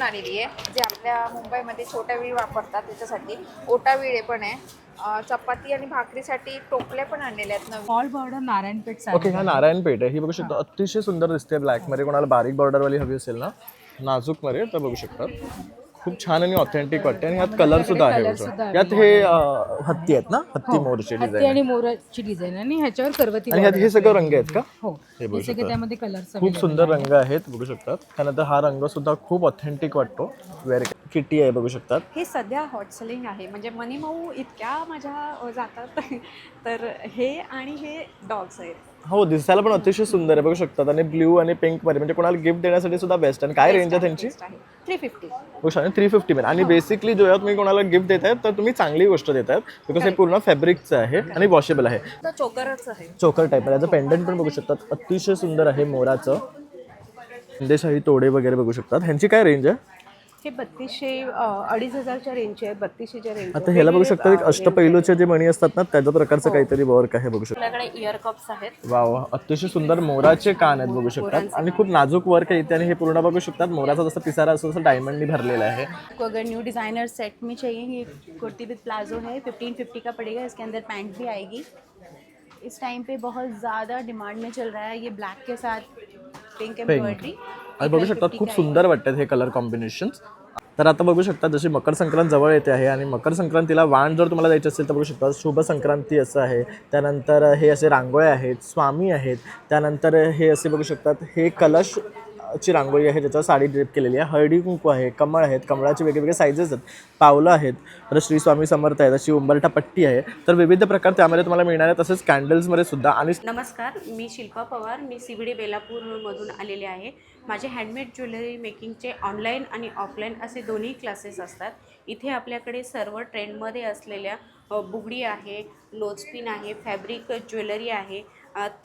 आलेली आहे, जे आपल्या मुंबईमध्ये छोट्या विळी वापरतात त्याच्यासाठी. ओटा विळे पण आहे. चपाती आणि भाकरीसाठी टोपले पण आणलेले आहेत नवीन. फॉल बॉर्डर नारायणपेठ ओके, हा नारायणपेठ आहे. ही बघू शकतो अतिशय सुंदर दिसते ब्लॅकमध्ये. कोणाला बारीक बॉर्डरवाली हवी असेल ना, नाजूकमध्ये, तर बघू शकतात. खूप छान आणि ऑथेंटिक वाटते. आणि यात कलर सुद्धा आहे बघा. यात हे हत्ती आहेत ना, हत्ती मोरची हत्ती डिझाईन आणि मोराची डिझाईन आणि ह्याच्यावर करवती आणि यात हे सगळं रंग आहेत का? हो, हे बघू हे सगळे शकता. त्यामध्ये कलर्स खूप सुंदर रंग आहेत बघू शकतात. त्यानंतर हा रंग सुद्धा खूप ऑथेंटिक वाटतो. वेअर किटी आहे बघू शकतात. हे सध्या हॉट सेलिंग आहे, म्हणजे मनी माऊ इतक्या माझ्या जातात तर हे आणि हे डॉग्स आहेत. हो, दिसायला पण अतिशय सुंदर आहे बघू शकतात. आणि ब्ल्यू आणि पिंक मध्ये, म्हणजे कोणाला गिफ्ट देण्यासाठी सुद्धा बेस्ट. आणि काय रेंज आहे त्यांची? 350. गोष्ट 350 मध्ये. आणि बेसिकली जेव्हा तुम्ही कोणाला गिफ्ट देत आहेत तर तुम्ही चांगली गोष्ट देत आहेत, बिकॉज हे पूर्ण फॅब्रिकचं आहे आणि वॉशेबल आहे. चोकरच आहे. चोकर टाईप आहे. याचं पेंडंट पण बघू शकतात, अतिशय सुंदर आहे मोराचं. खानदेशाही तोडे वगैरे बघू शकतात. ह्यांची काय रेंज आहे? हे 3200 2500च्या रेंजचे आहेत, 3200च्या रेंज. आता ह्याला बघू शकता, एक अष्टपैलूचे जे मणी असतात ना, त्याच्या प्रकारचं काहीतरी वर्क आहे बघू शकता. आपल्याकडे इयर कप्स आहेत. वाव, अतिशय सुंदर मोराचे कान आहेत बघू शकतात. आणि खूप नाजूक वर्क आहे इथे. आणि हे पूर्ण बघू शकतात मोराचा जसा पिसारा असतो तसं डायमंडनी भरलेला आहे. आपको अगर न्यू डिज़ाइनर सेट में चाहिए, ये कुर्ती विद प्लाजो है, 1550 का पड़ेगा। इसके अंदर पैंट भी आएगी। इस टाइम पे बहुत ज़्यादा डिमांड में चल रहा है ये ब्लैक के साथ पिंक एम्ब्रॉयडरी। आणि बघू शकतात खूप सुंदर वाटतात हे कलर कॉम्बिनेशन्स. तर आता बघू शकता जशी मकर संक्रांत जवळ येते आहे आणि मकर संक्रांतीला वाण जर तुम्हाला द्यायची असेल तर बघू शकता शुभ संक्रांती असं आहे. त्यानंतर हे असे रांगोळ्या आहेत, स्वामी आहेत. त्यानंतर हे असे बघू शकतात, हे कलश ची रांगोळी आहे ज्याच्यावर साडी ड्रेप केलेली आहे. हळदी कुंकू आहे, कमळ आहेत, कमळाचे वेगवेगळे सायझेस आहेत, पावलं आहेत, तर श्री स्वामी समर्थ आहेत, अशी उंबरठा पट्टी आहे. तर विविध प्रकार त्यामध्ये तुम्हाला मिळणार आहे. तसेच कॅन्डल्समध्ये सुद्धा. आणि नमस्कार, मी शिल्पा पवार, मी CBD बेलापूरमधून आलेले आहे. माझे हँडमेड ज्वेलरी मेकिंगचे ऑनलाईन आणि ऑफलाईन असे दोन्ही क्लासेस असतात. इथे आपल्याकडे सर्व ट्रेंडमध्ये असलेल्या बुगडी आहे, नोजपिन आहे, फॅब्रिक ज्वेलरी आहे,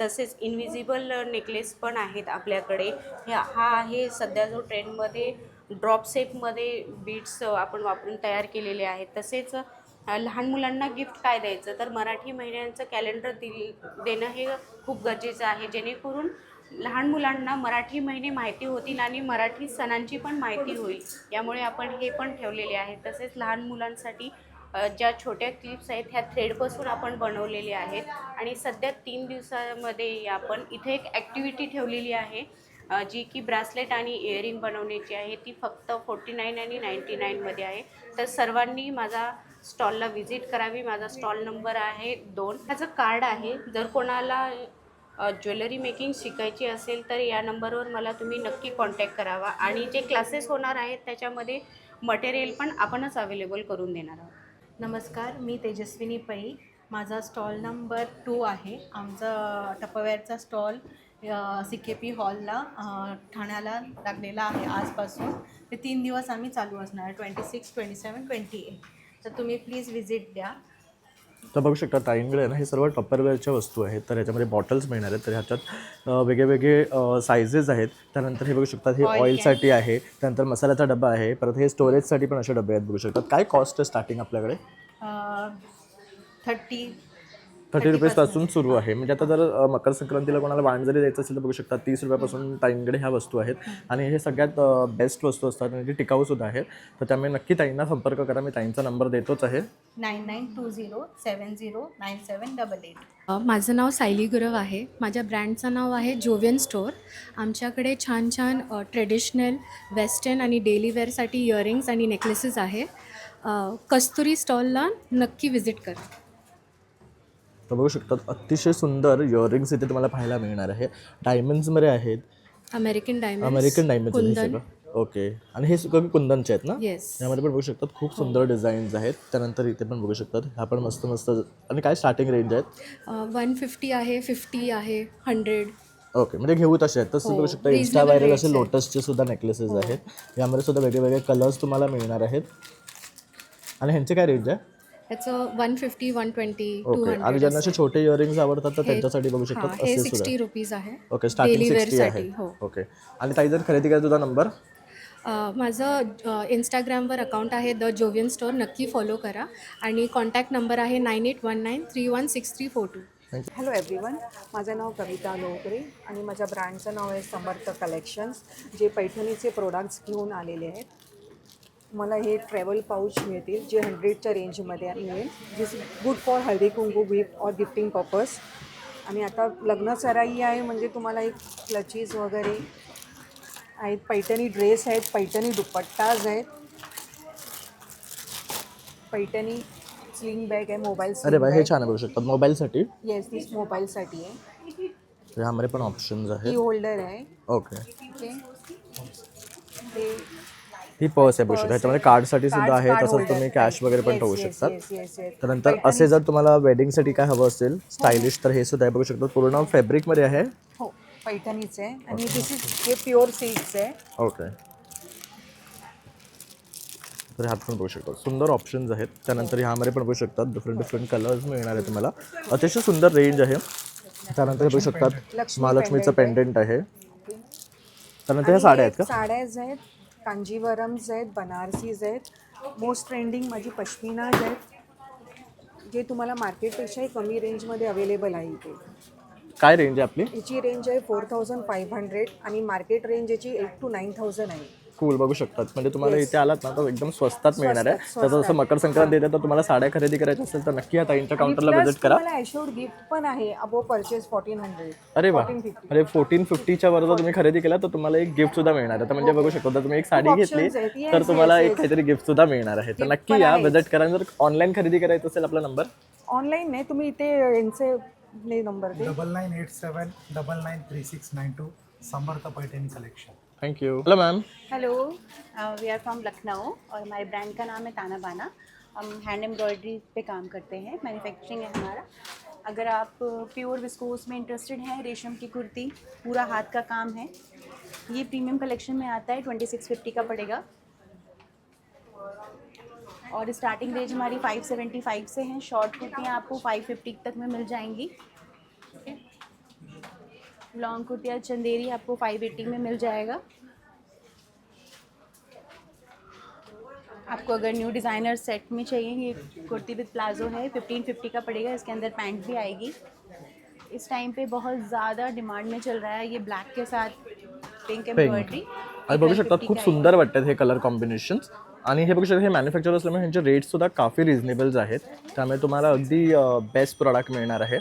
तसेच इनविजिबल नेकलेस पण आहेत आपल्याकडे. हा आहे सध्या जो ट्रेंडमध्ये ड्रॉप शेपमध्ये बीड्स आपण वापरून तयार केलेले आहेत. तसेच लहान मुलांना गिफ्ट काय द्यायचं, तर मराठी महिन्यांचं कॅलेंडर देणं हे खूप गरजेचं आहे, जेणेकरून लहान मुलांना मराठी महिने माहिती होतील आणि मराठी सणांची पण माहिती होईल. यामुळे आपण हे पण ठेवलेले आहे. तसेच लहान मुलांसाठी ज्या छोट्या क्लिप्स आहेत ह्या थ्रेडपासून आपण बनवलेले आहेत. आणि सध्या 3 दिवसामध्ये आपण इथे एक ॲक्टिव्हिटी ठेवलेली आहे, जी की ब्रासलेट आणि इयरिंग बनवण्याची आहे. ती फक्त 49 आणि 99मध्ये आहे. तर सर्वांनी माझा स्टॉलला व्हिजिट करावी. माझा स्टॉल नंबर आहे 2. ह्याचं कार्ड आहे. जर कोणाला ज्वेलरी मेकिंग शिकायची असेल तर या नंबरवर मला तुम्ही नक्की कॉन्टॅक्ट करावा. आणि जे क्लासेस होणार आहेत त्याच्यामध्ये मटेरियल पण आपणच अवेलेबल करून देणार आहोत. नमस्कार, मी तेजस्विनी पै. माझा स्टॉल नंबर 2 आहे. आमचा टपरवेअरचा स्टॉल CKP हॉलला ठाण्याला लागलेला आहे आजपासून. ते 3 दिवस आम्ही चालू असणार, 26, 27, 28. तर तुम्ही प्लीज व्हिजिट द्या. तर बघू शकता ताईंकडे ना हे सर्व टप्परवेअरच्या वस्तू आहेत. तर ह्याच्यामध्ये बॉटल्स मिळणार आहेत. तर ह्याच्यात वेगळे सायझेस आहेत. त्यानंतर हे बघू शकतात, हे ऑइलसाठी आहे. त्यानंतर मसाल्याचा डबा आहे. परत हे स्टोरेजसाठी पण असे डबे आहेत बघू शकतात. काय कॉस्ट आहे स्टार्टिंग आपल्याकडे? 30 रुपीजपासून सुरू आहे. म्हणजे आता जर मकर संक्रांतीला कोणाला वाण जरी द्यायचं असेल तर बघू शकता 30 रुपयापासून ताईंकडे ह्या वस्तू आहेत. आणि हे सगळ्यात बेस्ट वस्तू असतात आणि ती टिकाऊसुद्धा आहेत. तर त्यामुळे नक्की ताईंना संपर्क करा. मी ताईंचा नंबर देतोच आहे, 9920709788. माझं नाव सायली गुरव आहे. माझ्या ब्रँडचं नाव आहे जोवियन स्टोअर. आमच्याकडे छान छान ट्रेडिशनल, वेस्टर्न आणि डेली वेअरसाठी इयरिंग्स आणि नेकलेसेस आहे. कस्तुरी स्टॉलला नक्की व्हिजिट करा. तर बघू शकतात अतिशय सुंदर इयरिंग्स इथे तुम्हाला पाहायला मिळणार आहे. डायमंड्समध्ये आहेत, अमेरिकन डायमंड हे सगळं. ओके. आणि हे सगळं कुंदनचे आहेत ना? येस. यामध्ये पण बघू शकतात खूप सुंदर डिझाईन्स आहेत. त्यानंतर इथे पण बघू शकतात, ह्या पण मस्त मस्त. आणि काय स्टार्टिंग रेंज आहेत? 150 आहे, 50 आहे, 100. ओके, म्हणजे घेऊ तसे आहेत. तसं बघू शकता इन्स्टा व्हायरल असे लोटसचे सुद्धा नेकलेसेस आहेत. यामध्ये सुद्धा वेगवेगळे कलर्स तुम्हाला मिळणार आहेत. आणि ह्यांचे काय रेंज आहे? याचं 150, 120, ओके. 200. आणि ज्यांना असे छोटे इयरिंग्स आवडतात तर त्यांच्यासाठी बघू शकतात हे असे 60 सुद्धा. रुपीज आहे. ओके, स्टार्टिंग 60 आहे. वेअरसाठी. हो. ओके. आणि ताई जर खरेदी करायचा तुझा नंबर? माझं इंस्टाग्रामवर अकाउंट आहे द जोवियन स्टोअर. नक्की फॉलो करा. आणि कॉन्टॅक्ट नंबर आहे 9819316342. हॅलो एव्हरीवन, माझं नाव कविता लोकरे आणि माझ्या ब्रँडचं नाव आहे समर्थ कलेक्शन्स, जे पैठणीचे प्रोडक्ट्स घेऊन आलेले आहेत. तुम्हाला हे ट्रॅव्हल पाऊच मिळतील जे 100च्या रेंजमध्ये मिळेल. दिस good for Haldi Kunku gift or gifting purpose. आणि आता लग्न सराई आहे म्हणजे तुम्हाला एक क्लचीज वगैरे आहेत, पैठणी ड्रेस आहेत, पैठणी दुपट्टाज आहेत, पैठणी स्लिंग बॅग आहे, मोबाईल अरे बा हे छान आहे बघू शकतात मोबाईलसाठी. येस दिस मोबाईलसाठी आहे. ह्यामध्ये पण ऑप्शन्स की आहेत. होल्डर आहे. ओके, ओके ते ही पर्स आहे बघू शकता. ह्याच्यामध्ये कार्डसाठी सुद्धा आहे, कार्ड तसंच होल्डर. तुम्ही कॅश वगैरे पण Yes, ठेवू yes, शकतात. yes, yes, yes. त्यानंतर असे जर तुम्हाला वेडिंगसाठी काय हवं असेल स्टायलिश तर हे सुद्धा आहे बघू शकता. पूर्ण फॅब्रिकमध्ये आहे. हो पैठणीच आहे आणि दिस इज हे प्युअर सिल्कच आहे. ओके, तर ह्यात पण बघू शकता सुंदर ऑप्शन्स आहेत. त्यानंतर ह्यामध्ये पण बघू शकतात डिफरंट कलर्स मिळणार आहे तुम्हाला. अतिशय सुंदर रेंज आहे. त्यानंतर हे बघू शकतात महालक्ष्मीचं पेंडेंट आहे. त्यानंतर ह्या साड्या आहेत का? साड्याज आहेत, कांजीवरम्स आहेत, बनारसीज आहेत. मोस्ट ट्रेंडिंग माझी पश्मिनाज आहेत जे तुम्हाला मार्केटपेक्षाही कमी रेंजमध्ये अवेलेबल आहे इथे. काय रेंज आहे आपली? याची रेंज आहे 4500 आणि मार्केट रेंज याची 8 to 9000 आहे. कूल बघू शकतात. म्हणजे तुम्हाला इथे आलात ना तर एकदम स्वस्तात मिळणार आहे. त्याचं जसं मकर संक्रांत येते तर तुम्हाला साड्या खरेदी करायच्या असेल तर नक्की या ताईंच्या काउंटरला व्हिजिट करा. तुम्हाला ॲश्युअर्ड गिफ्ट पण आहे अबो परचेस 1400. अरे वा, अरे 1450च्या वर जर तुम्ही खरेदी केला तर तुम्हाला एक गिफ्ट सुद्धा मिळणार आहे. तर म्हणजे बघू शकता जर तुम्ही एक साडी घेतली options आहेत. Yes, तर तुम्हाला yes, एक yes. काहीतरी गिफ्ट सुद्धा मिळणार आहे. तर नक्की या व्हिजिट करा. जर ऑनलाईन खरेदी करायचं असेल आपला नंबर ऑनलाईन नाही तुम्ही इथे यांचे नंबर दे. 9987993692 Samarth Paithani collection. Thank you. Hello ma'am. Hello, we are from Lucknow और हमारे ब्रांड का नाम है ताना बाना. हम हैंड एम्ब्रॉयडरी पे काम करते हैं, मैन्युफैक्चरिंग है हमारा. अगर आप प्योर विस्कोस में इंटरेस्टेड हैं, रेशम की कुर्ती पूरा हाथ का काम है, ये प्रीमियम कलेक्शन में आता है. 2650 का पड़ेगा और स्टार्टिंग रेंज हमारी 575 से हैं. शॉर्ट कुर्तियाँ आपको 550 तक में मिल जाएंगी. लॉन्ग कुर्तियाँ चंदेरी आपको 580 में मिल जाएगा. आपको अगर न्यू डिज़ाइनर सेट में चाहिए, ये कुर्ती विद प्लाजो है, 1550 का पड़ेगा. इसके अंदर पैंट भी आएगी. इस टाइम पे बहुत ज़्यादा डिमांड में चल रहा है ये ब्लैक के साथ पिंक एम्ब्रॉयडरी. आणि बघू शकतात खूप सुंदर वाटतात हे कलर कॉम्बिनेशन्स. आणि हे बघू शकता हे मॅन्युफॅक्चर असल्यामुळे ह्यांचे रेट्ससुद्धा काफ़ी रिजनेबल्स आहेत. त्यामुळे तुम्हाला अगदी बेस्ट प्रोडक्ट मिळणार आहे.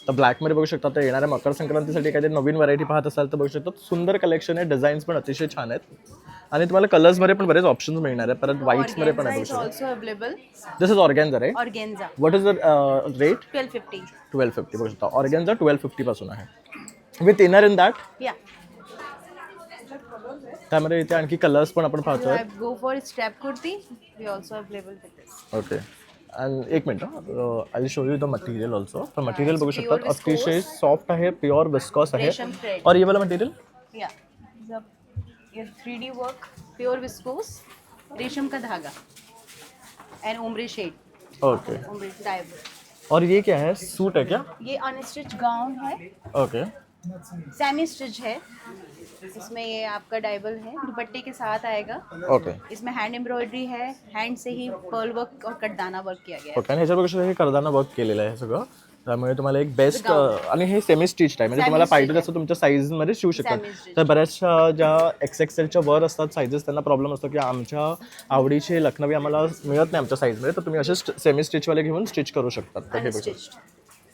तर ब्लॅकमध्ये बघू शकता तर येणाऱ्या मकर संक्रांतीसाठी काहीतरी नवीन व्हरायटी पाहत असाल तर बघू शकता सुंदर कलेक्शन आहे. डिझाईन्स पण अतिशय छान आहेत आणि तुम्हाला कलर्समध्ये पण बरेच ऑप्शन्स मिळणार आहे. परत व्हाईट्समध्ये पण आहे. Also available. This is organza right? Organza. What is the rate? 1250. 1250 बघू शकता. ऑर्गॅन्झा 1250 पासून आहे विथ इनर इन दॅट. या त्यामध्ये इथे आणखी कलर्स पण आपण पाहतोय. Go for strap kurti, we also available with this. Okay, आणि एक minute I will show you the material also. तर मटेरियल बघू शकतात अतिशय सॉफ्ट आहे, प्युअर विस्कॉस आहे. और ये वाला मटेरियल या ये 3D वर्क, प्योर विस्कोस, रेशम का धागा and ombre shade. Okay, ombre dye. और ये क्या है, सूट है क्या? ये अनस्टिच गाउन है. ओके, सेमी स्टिच है. इसमें ये आपका डाइबल है, दुपट्टे के साथ आएगा. ओके, इसमें हैंड एम्ब्रॉयडरी है, हैंड से ही पर्ल वर्क और कटदाना वर्क किया गया है. ओके. आणि ह्याच्या बघू शकता हे करदाना वर्क केलेलं आहे सगळं. त्यामुळे तुम्हाला एक बेस्ट आणि हे सेमी स्टिच आहे म्हणजे तुम्हाला पाहिजे तसं तुमच्या साईजमध्ये शिवू शकतात. तर बऱ्याचशा ज्या XXLच्या वर असतात साईजेस त्यांना प्रॉब्लेम असतो की आमच्या आवडीचे लखनवी आम्हाला मिळत नाही आमच्या साईजमध्ये, तर तुम्ही असे सेमी स्टिचवाले घेऊन स्टिच करू शकतात. तर हे बघा.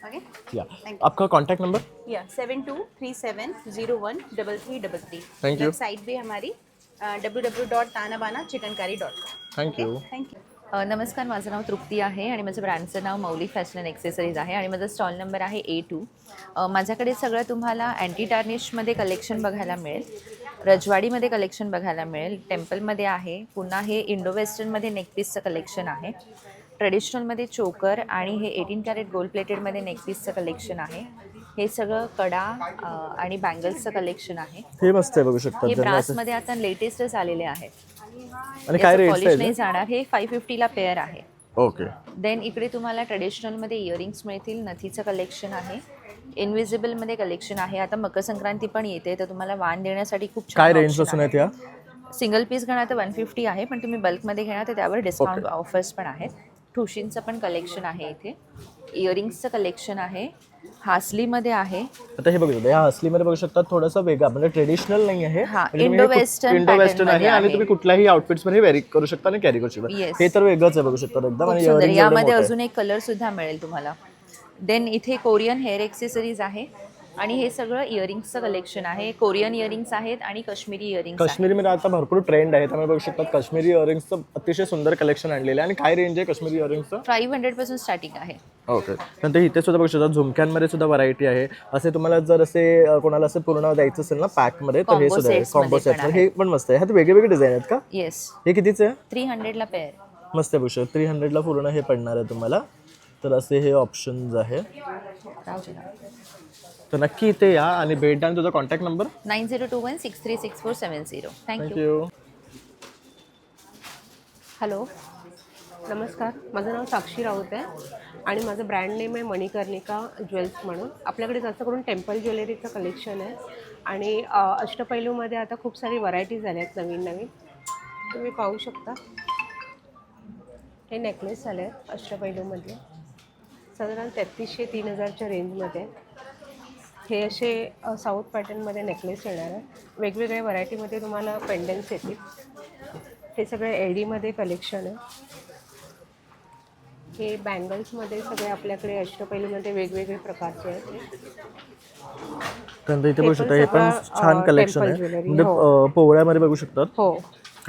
ओके, या आपका कॉन्टैक्ट नंबर? या 7237013333. Thank you. वेबसाइट भी हमारी www.tanabanachicankari.com. थँक्यू. थँक्यू. नमस्कार, माझं नाव तृप्ती आहे आणि माझं ब्रँडचं नाव मौली फॅशन अँड ॲक्सेसरीज आहे आणि माझा स्टॉल नंबर आहे A2. माझ्याकडे सगळं तुम्हाला अँटी टार्निशमध्ये कलेक्शन बघायला मिळेल, रजवाडीमध्ये कलेक्शन बघायला मिळेल, टेम्पलमध्ये आहे, पुन्हा हे इंडो वेस्टर्नमध्ये नेकपीसचं कलेक्शन आहे, ट्रेडिशनलमध्ये चोकर आणि हे 18 कॅरेट गोल्ड प्लेटेडमध्ये नेकपीसचं कलेक्शन आहे. हे सगळं कडा आणि बँगल्सचं कलेक्शन आहे. हे मस्त आहे बघू शकता. हे ब्रासमध्ये आता लेटेस्टच आलेले आहेत आणि काय रेट पॉलिश नाही जाणार. हे 550ला पेअर आहे. ओके. देन इकडे तुम्हाला ट्रेडिशनलमध्ये इयरिंग्स मिळतील, नथीचं कलेक्शन आहे, इनविजिबलमध्ये कलेक्शन आहे. आता मकर संक्रांती पण येते तर तुम्हाला वाण देण्यासाठी खूप छान काय रेंज पासून आहेत या? सिंगल पीस घेणार तर 150 आहे, पण तुम्ही बल्कमध्ये घेणार तर त्यावर डिस्काउंट ऑफर्स पण आहेत. ठुशींचं पण कलेक्शन आहे इथे, इयरिंग्सचं कलेक्शन आहे, हासलीमध्ये आहे. आता हे बघू शकता, या हसलीमध्ये बघू शकता थोडंसं वेगळा, म्हणजे ट्रेडिशनल नाही आहे, हा, म्हणजे तुम्ही इंडो वेस्टर्न इंडो वेस्टर्न आहे pattern आणि मध्ये तुम्ही कुठल्याही आउटफिट्स मध्ये वेअर करू शकता आणि कॅरी करू शकता. Yes. हे तर वेगळंच आहे बघू शकता एकदम. खूप आणि सुंदर. earrings एवढे यामध्ये मोठे आहे. अजून एक कलर सुद्धा मिळेल तुम्हाला. देन इथे कोरियन हेअर एक्सेसरीज आहे आणि हे सगळं इयरिंग्सचं कलेक्शन आहे. कोरियन इयरिंग्स आहेत आणि काश्मीरी इयरिंग्स. काश्मीरीमध्ये आता भरपूर ट्रेंड आहे, त्यामुळे बघू शकता काश्मीरी इयरिंग्सचं अतिशय सुंदर कलेक्शन आणलेलं आहे. आणि काय रेंज आहे काश्मीरी इयरिंग्सचं? 500 पासून स्टार्टिंग आहे. ओके. नंतर इथे सुद्धा बघू शकता झुमक्यांमध्ये सुद्धा व्हरायटी आहे. असे तुम्हाला जर असे कोणाला असं पूर्ण द्यायचं असेल ना पॅकमध्ये, तर हे Combo सुद्धा आहे. sets मध्ये कॉम्बो पण सेट हे पण मस्त आहे. ह्यात वेगळे वेगळे डिझाईन आहेत का? येस. हे कितीचे आहे? 300 ला पेअर. मस्त आहे बघू शकता. 300 ला पूर्ण हे पडणार आहे तुम्हाला. तर असे हे ऑप्शन्स आहे. तर नक्की इथे या आणि भेट द्या. तुझा contact number? 9021636470. Thank you. Thank you. Hello, नमस्कार. माझं नाव साक्षी राऊत आहे आणि माझं ब्रँड नेम आहे मणिकर्णिका ज्वेल्स म्हणून. आपल्याकडे जास्त करून टेम्पल ज्वेलरीचं कलेक्शन आहे आणि अष्टपैलूमध्ये आता खूप सारी व्हरायटीज आल्या आहेत नवीन नवीन. तुम्ही पाहू शकता हे नेकलेस आले आहेत अष्टपैलूमध्ये, साधारण 3300-3000च्या रेंजमध्ये. हे असे साऊथ पॅटर्नमध्ये नेकलेस येणार आहे. वेगवेगळ्या व्हरायटीमध्ये तुम्हाला पेंडन्स येतील. हे सगळे एडीमध्ये कलेक्शन आहे. हे बँगल्समध्ये सगळे आपल्याकडे अष्टपैलूमध्ये वेगवेगळे प्रकारचे आहेत. त्यानंतर इथे बघू शकता हे पण छान कलेक्शन आहे. म्हणजे पोवळ्यामध्ये बघू शकतात. हो,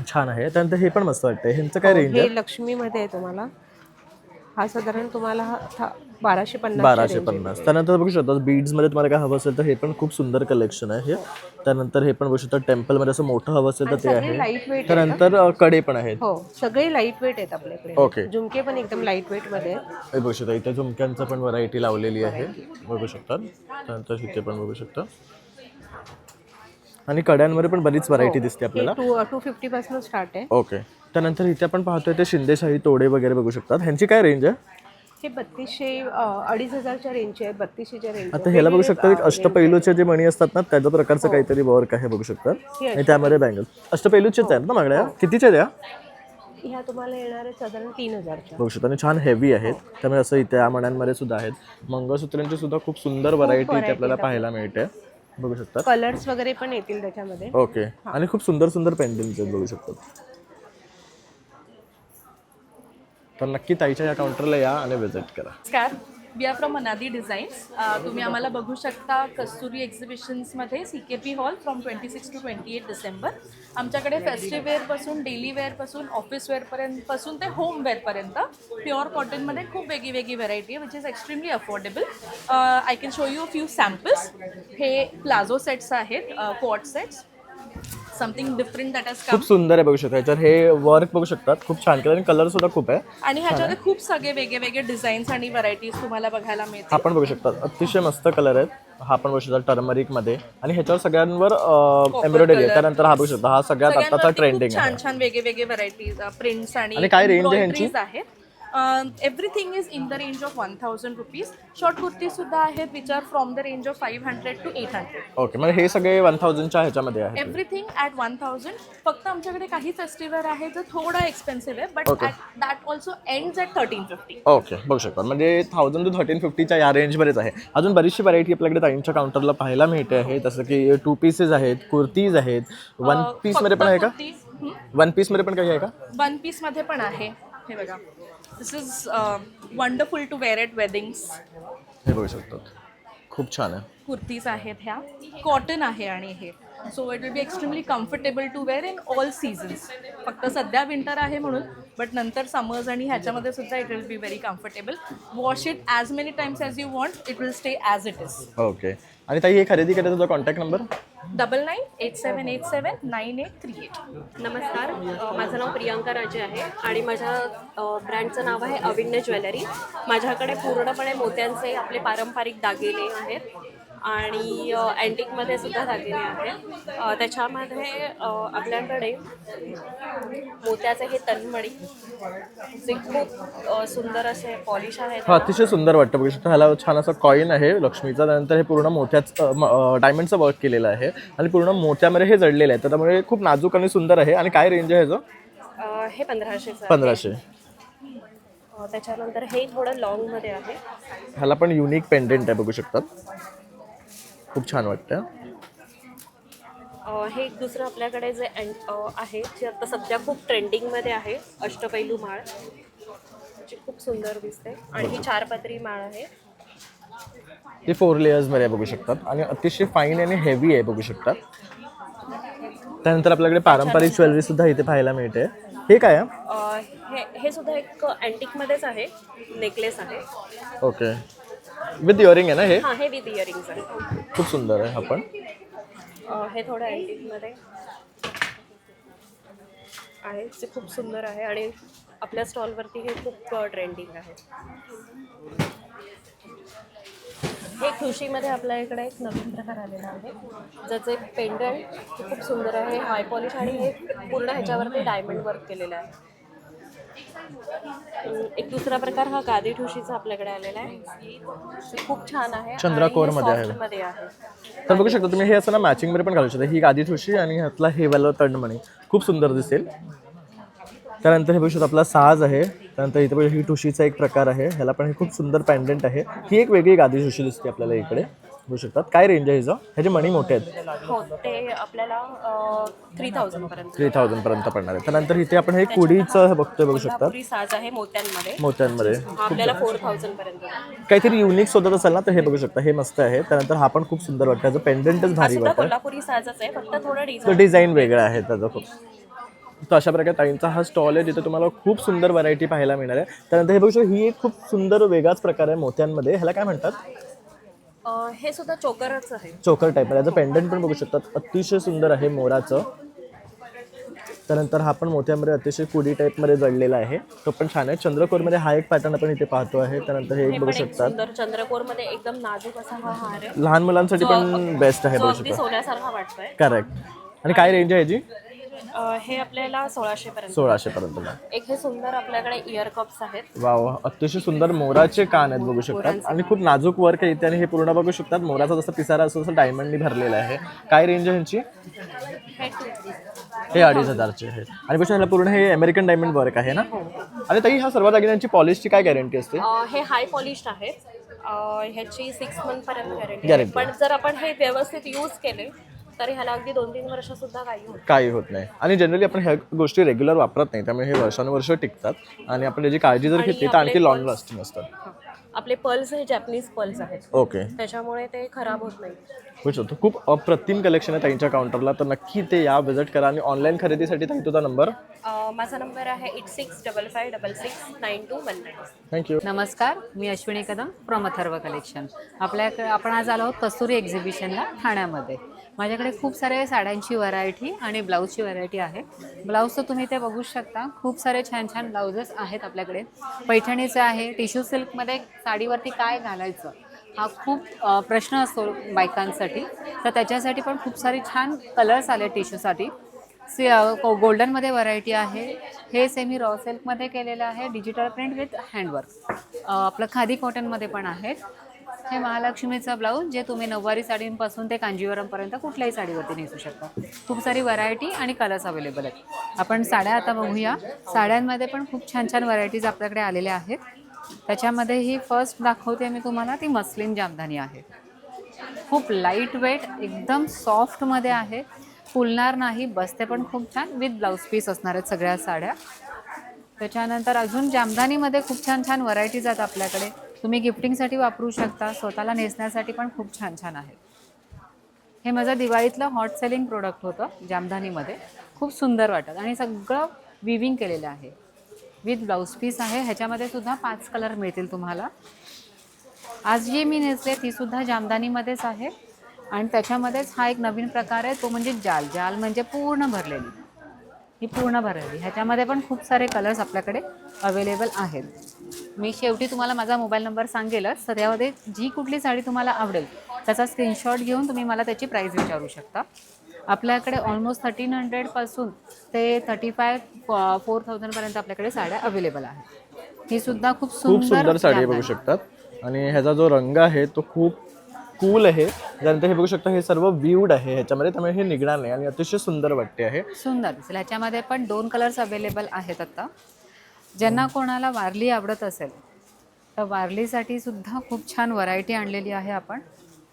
छान आहे. त्यानंतर हे पण मस्त वाटतंय. ह्यांचं काय रेंज आहे? हे लक्ष्मीमध्ये आहे तुम्हाला. हा साधारण तुम्हाला 1250. 1250. त्यानंतर बघू शकता बीड्समध्ये तुम्हाला काय हवं असेल तर हे पण खूप सुंदर कलेक्शन आहे. त्यानंतर हे पण बघू शकता टेम्पलमध्ये असं मोठं हवं असेल तर ते आहे. त्यानंतर कडे पण आहेत. हो, सगळे लाईट वेट आहेत आपल्याकडे. ओके. झुमके पण एकदम लाईट वेट मध्ये आहेत. हे बघू शकता इथे झुमक्यांचं पण व्हरायटी लावलेली आहे बघू शकता. त्यानंतर इथे पण बघू शकता आणि कड्यांमध्ये पण बरीच व्हरायटी दिसते आपल्याला. 250 पासून स्टार्ट आहे. ओके. त्यानंतर इथे आपण पाहतोय ते शिंदेशाही तोडे वगैरे बघू शकतात. ह्यांची काय रेंज आहे? हे 3200-2500च्या रेंजचे आहेत. 3200च्या रेंज. आता ह्याला बघू शकता एक अष्टपैलूचे जे मणी असतात ना त्याच्या प्रकारचं काहीतरी वर्क आहे बघू शकता. आणि त्यामध्ये बँगल अष्टपैलूचेच आहेत ना मागण्या? कितीच्या द्या? ह्या तुम्हाला येणार आहे साधारण 3000च्या. बघू शकता आणि छान हेवी आहेत. त्यामुळे असं इथे या मण्यांमध्ये सुद्धा आहेत. मंगळसूत्रांची सुद्धा खूप सुंदर व्हरायटी इथे आपल्याला पाहायला मिळते बघू शकता. कलर्स वगैरे पण येतील त्याच्यामध्ये. ओके. आणि खूप सुंदर सुंदर पेंडल्स आहेत बघू शकतात. तर नक्की ताईच्या या काउंटरला या आणि व्हिजिट करा. नमस्कार, we are from Anadi designs. तुम्ही आम्हाला बघू शकता कस्तुरी एक्झिबिशन्समध्ये CKP hall from 26 to 28 December. आमच्याकडे फेस्टिव्ह वेअरपासून डेली वेअरपासून ऑफिस वेअरपर्यंतपासून ते होम वेअरपर्यंत प्युअर कॉटनमध्ये खूप वेगळी व्हरायटी आहे which is extremely affordable. I can show you few samples. हे प्लाझो सेट्स आहेत, coat sets. Something different that has come. खूप सुंदर आहे बघू शकता. याच्यावर हे वर्क बघू शकतात खूप छान केलं आणि कलर सुद्धा खूप आहे. आणि ह्याच्यामध्ये खूप सगळे वेगळे डिझाईन्स आणि व्हरायटीज तुम्हाला बघायला मिळतील. हा पण बघू शकता अतिशय मस्त कलर आहेत. हा पण बघू शकता टर्मरिक मध्ये आणि ह्याच्यावर सगळ्यांवर एम्ब्रॉयडरी आहे. त्यानंतर हा बघू शकता हा सगळ्यात आताचा ट्रेंडिंग आहे. छान वेगळे व्हरायटीज प्रिंट्स आणि काय रेंज आहे ह्यांची? आहेत. Everything is in the range of 1000 rupees. Short kurti सुद्धा आहेत which are from the range of 500 to 800. Okay. म्हणजे हे सगळे 1000च्या ह्याच्यामध्ये आहे. Everything at 1000. फक्त आमच्याकडे काही फेस्टिवल आहे जो थोडा एक्सपेन्सिव्ह आहे but that also ends at 1350. Okay. बघू शकता म्हणजे 1000 to 1350च्या या रेंजमध्येच आहे. अजून बरीचशी व्हरायटी आपल्याकडे ताईंच्या काउंटरला पाहायला मिळते आहे. जसं की 2 पीसेस आहेत, कुर्तीज आहेत. 1 पीसमध्ये पण आहे का? 1 पीसमध्ये पण काही आहे का? 1 पीसमध्ये पण आहे. हे बघा, this is wonderful to wear at weddings. हे बघू शकतो खूप छान आहे. कुर्तीज आहेत, ह्या कॉटन आहे आणि हे so it will be extremely comfortable to wear in all seasons. फक्त सध्या विंटर आहे म्हणून, बट नंतर समर्स आणि ह्याच्यामध्ये सुद्धा it will be very comfortable. Wash it as many times as you want, it will stay as it is. Okay. आणि ताई हे खरेदी करायचा तुझा कॉन्टॅक्ट नंबर? 9987879838. नमस्कार, माझं नाव प्रियांका राजे आहे आणि माझ्या ब्रँडचं नाव आहे अविन्य ज्वेलरी. माझ्याकडे पूर्णपणे मोत्यांचे आपले पारंपरिक दागिने आहेत आणि अँटिकमध्ये सुद्धा दागिने आहेत. त्याच्यामध्ये आपल्याकडे मोत्याचे हे तन्मणी जे खूप सुंदर असे पॉलिश आहेत. हा अतिशय सुंदर वाटतं बघू शकता. ह्याला छान असं कॉईन आहे लक्ष्मीचा. त्यानंतर हे पूर्ण मोत्याच डायमंडचं वर्क केलेलं आहे आणि पूर्ण मोत्यामध्ये हे जडलेलं आहे. तर त्यामुळे खूप नाजूक आणि सुंदर आहे. आणि काय रेंज आहे ह्याचं? हे 1500. 1500. त्याच्यानंतर हे थोडं लॉंगमध्ये आहे. ह्याला पण युनिक पेंडेंट आहे, बघू शकतात, खूप छान वाटतं. हे एक दुसरं आपल्याकडे जे आहे जे आता सध्या खूप ट्रेंडिंगमध्ये आहे, अष्टपैलू माळ, जी खूप सुंदर दिसते. आणि ही 4 पत्री माळ आहे. ती 4 लेयर्समध्ये आहे, बघू शकतात, आणि अतिशय फाईन आणि हेवी आहे, बघू शकतात. त्यानंतर आपल्याकडे पारंपरिक ज्वेलरी सुद्धा इथे पाहायला मिळते. हे काय आहे? हे सुद्धा एक अँटिकमध्येच आहे, नेकलेस आहे. ओके, विथ इयरिंग आहे ना हे? हां, हे विथ इयरिंग्स आहे. खूप सुंदर आहे. हा पण हे थोडं अँटिकमध्ये आहे, जे खूप सुंदर आहे आणि आपल्या स्टॉलवरती हे खूप ट्रेंडिंग आहे. हे ठुशीमध्ये आपल्या इकडे एक नवीन प्रकार आलेला आहे, ज्याचं एक पेंडंट हे खूप सुंदर आहे, हाय पॉलिश, आणि हे पूर्ण ह्याच्यावरती डायमंड वर्क केलेलं आहे. एक दुसरा प्रकार हा गादी ठुशीचा आपल्याकडे आलेला आहे, ते खूप छान आहे, चंद्रकोरमध्ये आहे. तर बघू शकता तुम्ही, हे असं ना मॅचिंगमध्ये पण घालू शकता. ही गादी ठुशी आणि ह्यातला हे वाला तंडमणी खूप सुंदर दिसेल. त्यानंतर हे बघू शकतो आपला साज आहे. त्यानंतर इथे बघू, ही ठुशीचा एक प्रकार आहे, ह्याला पण हे खूप सुंदर पेंडंट आहे. ही एक वेगळी गादी ठुशी दिसते आपल्याला इकडे, बघू शकतात. काय रेंज आहे हिचं? ह्याचे मणी मोठे आहेत. हो, ते आपल्याला 3000 पर्यंत 3000 पर्यंत पडणार आहे. त्यानंतर इथे आपण हे कुडीचं बघतोय, बघू शकतात, पुरी साज आहे मोत्यांमध्ये. मोत्यांमध्ये आपल्याला 4000 पर्यंत काहीतरी युनिक शोधत असेल ना, तर हे बघू शकता, हे मस्त आहे. त्यानंतर हा पण खूप सुंदर वाटतं, ह्याचं पेंडंटच भारी वाटतं. कोल्हापुरी साजच आहे, फक्त थोडं तो डिझाईन वेगळा आहे त्याचा खूप. तर अशा प्रकारे ताईंचा हा स्टॉल आहे, जिथे तुम्हाला खूप सुंदर व्हरायटी पाहायला मिळणार आहे. त्यानंतर हे बघू शकता, ही एक खूप सुंदर वेगळाच प्रकार आहे मोत्यांमध्ये. ह्याला काय म्हणतात? हे सुद्धा चोकरच आहे, चोकर टाईप. याचं पेंडंट पण बघू शकतात, अतिशय सुंदर आहे मोराचं. त्यानंतर हा पण मोत्यामध्ये अतिशय कुडी टाईपमध्ये जडलेला आहे, तो पण छान आहे. चंद्रकोरमध्ये हा एक पॅटर्न आपण इथे पाहतो आहे. त्यानंतर हे एक बघू शकतात, चंद्रकोरमध्ये एकदम नाजूक असा हा हार आहे, लहान मुलांसाठी पण बेस्ट आहे, बघू शकता. सोन्यासारखा वाटतोय. करेक्ट. आणि काय रेंज आहे ह्याची? हे आपल्याला 1600 पर्यंत. 1600 पर्यंत. एक हे सुंदर आपल्याकडे इयर कप्स आहेत. वाव, अतिशय सुंदर मोराचे कान आहेत, बघू शकतात, आणि खूप नाजूक वर्क आहे इथे. आणि हे पूर्ण बघू शकतात, मोराचा जसा पिसारा असतो तसं डायमंडनी भरलेला आहे. काय रेंज आहे ह्यांची? हे 2500चे आहे. आणि बघू शकता, पूर्ण हे अमेरिकन डायमंड वर्क आहे ना. आणि ताई, ह्या सर्व दागिन्यांची पॉलिशची काय गॅरंटी असते? हे हाय पॉलिश्ड आहे, ह्याची 6 मंथ पर्यंत गॅरंटी आहे. पण जर आपण हे व्यवस्थित यूज केले तर ह्याला अगदी 2-3 वर्ष सुद्धा काही होत नाही. आणि जनरली आपण ह्या गोष्टी रेग्युलर वापरत नाही, त्यामुळे हे वर्षानुवर्ष टिकतात. आणि आपण त्याची काळजी जर घेतली तर आणखी लॉंग लास्टिंग असतात. आपले पल्स हे जॅपनीज पल्स आहेत, ओके, त्याच्यामुळे ते खराब होत नाही. होतो. खूखूप अप्रतिम कलेक्शन आहे ताईंच्या काउंटरला, तर नक्की ते या व्हिजिट करा. आणि ऑनलाईन खरेदीसाठी ताई तुझा नंबर? माझा नंबर आहे 8655669219. थँक्यू. नमस्कार, मी अश्विनी कदम फ्रॉम अथर्व कलेक्शन. आपण आज आलो आहोत कस्तुरी एक्झिबिशनला ठाण्यामध्ये. माझ्याकडे खूप सारे साड्यांची व्हरायटी आणि ब्लाऊजची व्हरायटी आहे. ब्लाऊज तर तुम्ही ते बघू शकता, खूप सारे छान छान ब्लाउजेस आहेत आपल्याकडे. पैठणीचे आहे, टिश्यू सिल्कमध्ये साडीवरती काय घालायचं हा खूप प्रश्न असतो बायकांसाठी, तर त्याच्यासाठी पण खूप सारे छान कलर्स आले टिश्यूसाठी. गोल्डनमध्ये व्हरायटी आहे, हे सेमी रॉ सिल्कमध्ये केलेलं आहे, डिजिटल प्रिंट विथ हँडवर्क. आपलं खादी कॉटनमध्ये पण आहे. हे महालक्ष्मीचं ब्लाऊज, जे तुम्ही नऊवारी साडींपासून ते कांजीवरमपर्यंत कुठल्याही साडीवरती नेसू शकता. खूप सारी व्हरायटी आणि कलर्स अवेलेबल आहेत. आपण साड्या आता बघूया. साड्यांमध्ये पण खूप छान छान व्हरायटीज आपल्याकडे आलेल्या आहेत. त्याच्यामध्ये ही फर्स्ट दाखवते मी तुम्हाला, ती मस्लिन जामदानी आहे. खूप लाईट वेट, एकदम सॉफ्टमध्ये आहे, फुलणार नाही, बसते पण खूप छान, विथ ब्लाऊज पीस असणार आहेत सगळ्या साड्या. त्याच्यानंतर अजून जामदानीमध्ये खूप छान छान व्हरायटीज आहेत आपल्याकडे. तुम्ही गिफ्टिंगसाठी वापरू शकता, स्वतःला नेसण्यासाठी पण खूप छान छान आहेत. हे माझं दिवाळीतलं हॉट सेलिंग प्रोडक्ट होतं जामदानीमध्ये, खूप सुंदर वाटत, आणि सगळं विविंग केलेलं आहे, विथ ब्लाऊज पीस आहे. ह्याच्यामध्ये सुद्धा 5 कलर मिळतील तुम्हाला. आज जी मी नेसले तीसुद्धा जामदानीमध्येच आहे. आणि त्याच्यामध्येच हा एक नवीन प्रकार आहे, तो म्हणजे जाल. जाल म्हणजे पूर्ण भरलेली, ही पूर्ण भरलेली. ह्याच्यामध्ये पण खूप सारे कलर्स आपल्याकडे अवेलेबल आहेत. मी शेवटी तुम्हाला माझा मोबाईल नंबर सांगेलच, तर त्यामध्ये जी कुठली साडी तुम्हाला आवडेल त्याचा स्क्रीनशॉट घेऊन तुम्ही मला त्याची प्राईस विचारू शकता. आपल्याकडे ऑलमोस्ट 1300 पासून ते 35-4000 पर्यंत आपल्याकडे साड्या अवेलेबल आहेत. ही सुद्धा खूप सुंदर साडी बघू शकतात. आणि ह्याचा जो रंग आहे तो खूप कूल आहे. त्यानंतर हे बघू शकता, हे सर्व व्ह्यूड आहे ह्याच्यामध्ये, त्यामुळे हे निघणार नाही आणि अतिशय सुंदर वाटते आहे. सुंदर दिसेल. ह्याच्यामध्ये पण 2 कलर्स अवेलेबल आहेत आता. ज्यांना कोणाला वारली आवडत असेल तर वारलीसाठी सुद्धा खूप छान व्हरायटी आणलेली आहे आपण.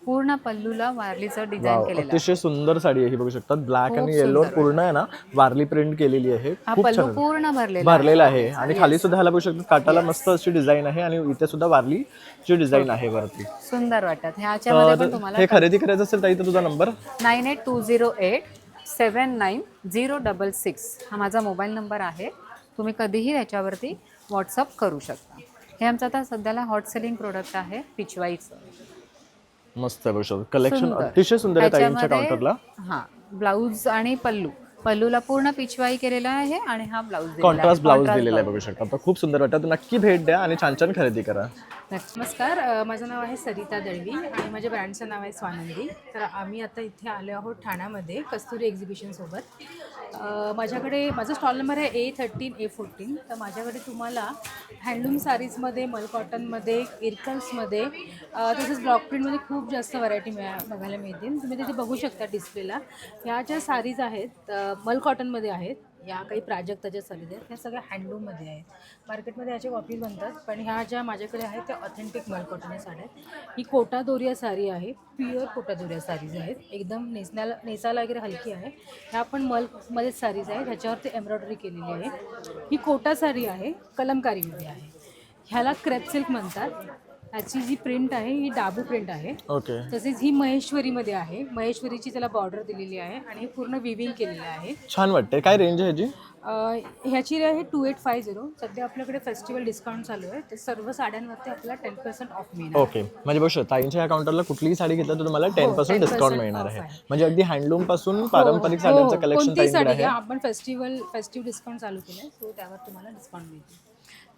पूर्ण पल्लूला वारलीचं डिझाईन वाव, केलेलं आहे. अतिशय सुंदर साडी आहे ही, बघू शकता ब्लॅक खूप आणि येलो सुंदर पूर्ण आहे ना वारली प्रिंट केलेली आहे. हा खूप पल्लू छान पूर्ण भरलेला भरलेला आहे आणि खाली सुद्धा ह्याला बघू शकता काटाला मस्त अशी डिझाईन आहे आणि इथे सुद्धा वारलीची डिझाईन आहे वरती. सुंदर वाटतात. ह्याच्यामध्ये तर पण तुम्हाला हे खरेदी करायचं असेल तर इथे तुझा नंबर 9820879066 हा माझा मोबाईल नंबर आहे. तुम्ही कधीही त्याच्यावरती व्हॉट्सअप करू शकता. हे आमचं आता सध्याला हॉट सेलिंग प्रोडक्ट आहे पिचवाईचं. मस्त आहे बघू शकता कलेक्शन सुंदर. अतिशय सुंदर आहे ताईंच्या ह्याच्यामध्ये काउंटरला. हा ब्लाऊज आणि पल्लूला पूर्ण पिचवाई केलेला आहे आणि हा ब्लाऊज कॉन्ट्रास्ट ब्लाऊज दिलेला आहे बघू शकता. तर खूप सुंदर वाटतं. तर नक्की भेट द्या आणि छान छान खरेदी करा. नमस्कार, माझं नाव आहे सरिता दळवी आणि माझ्या ब्रँडचं नाव आहे स्वानंदी. तर आम्ही आता इथे आलो आहोत ठाण्यामध्ये कस्तुरी एक्झिबिशनसोबत. माझा स्टॉल नंबर आहे A13 A14. तर माझ्याकडे तुम्हाला हँडलूम साडीजमध्ये, मल कॉटनमध्ये, इरकल्समध्ये तसेच ब्लॉक प्रिंटमध्ये खूप जास्त व्हरायटी बघायला मिळतील. तुम्ही तिथे बघू शकता डिस्प्लेला. ह्या ज्या साडीज आहेत मल कॉटनमध्ये आहेत, या काही प्राजक्ताच्या साडीज आहेत, ह्या सगळ्या हँडलूममध्ये आहेत. मार्केटमध्ये याच्या कॉपीज बनतात, पण ह्या ज्या माझ्याकडे आहेत त्या ऑथेंटिक मल कॉटनच्या साड्या आहेत. ही कोटा दोरिया साडी आहे, प्युअर कोटा दोरिया साडीज आहेत, एकदम नेसायला वगैरे हलकी आहे. ह्या पण मलमध्येच साडीज आहेत, ह्याच्यावरती एम्ब्रॉयडरी केलेली आहे. ही कोटा साडी आहे, कलमकारीमध्ये आहे. ह्याला क्रेप सिल्क म्हणतात. ह्याची जी प्रिंट आहे ही डाबू प्रिंट आहे. ओके. तसेच ही महेश्वरीमध्ये आहे. महेश्वरीची त्याला बॉर्डर दिलेली आहे आणि हे पूर्ण विविंग केलेलं आहे. छान वाटते. काय रेंज आहे ह्याची? ह्याची आहे 2850. सध्या आपल्याकडे फेस्टिवल डिस्काउंट चालू आहे, तर सर्व साड्यांवरती आपल्याला 10% ऑफ मिळणार. ओके. म्हणजे बघू शकता ताईंच्या ह्या काउंटरला कुठलीही साडी घेतलं तर तुम्हाला 10% डिस्काउंट मिळणार आहे. म्हणजे अगदी हँडलूम पासून पारंपरिक साड्यांचं कलेक्शन कोणतीही साडी ताईंकडे घ्या, आहे. आपण फेस्टिव्ह डिस्काउंट चालू केलं आहे, सो त्यावर तुम्हाला डिस्काउंट मिळतील.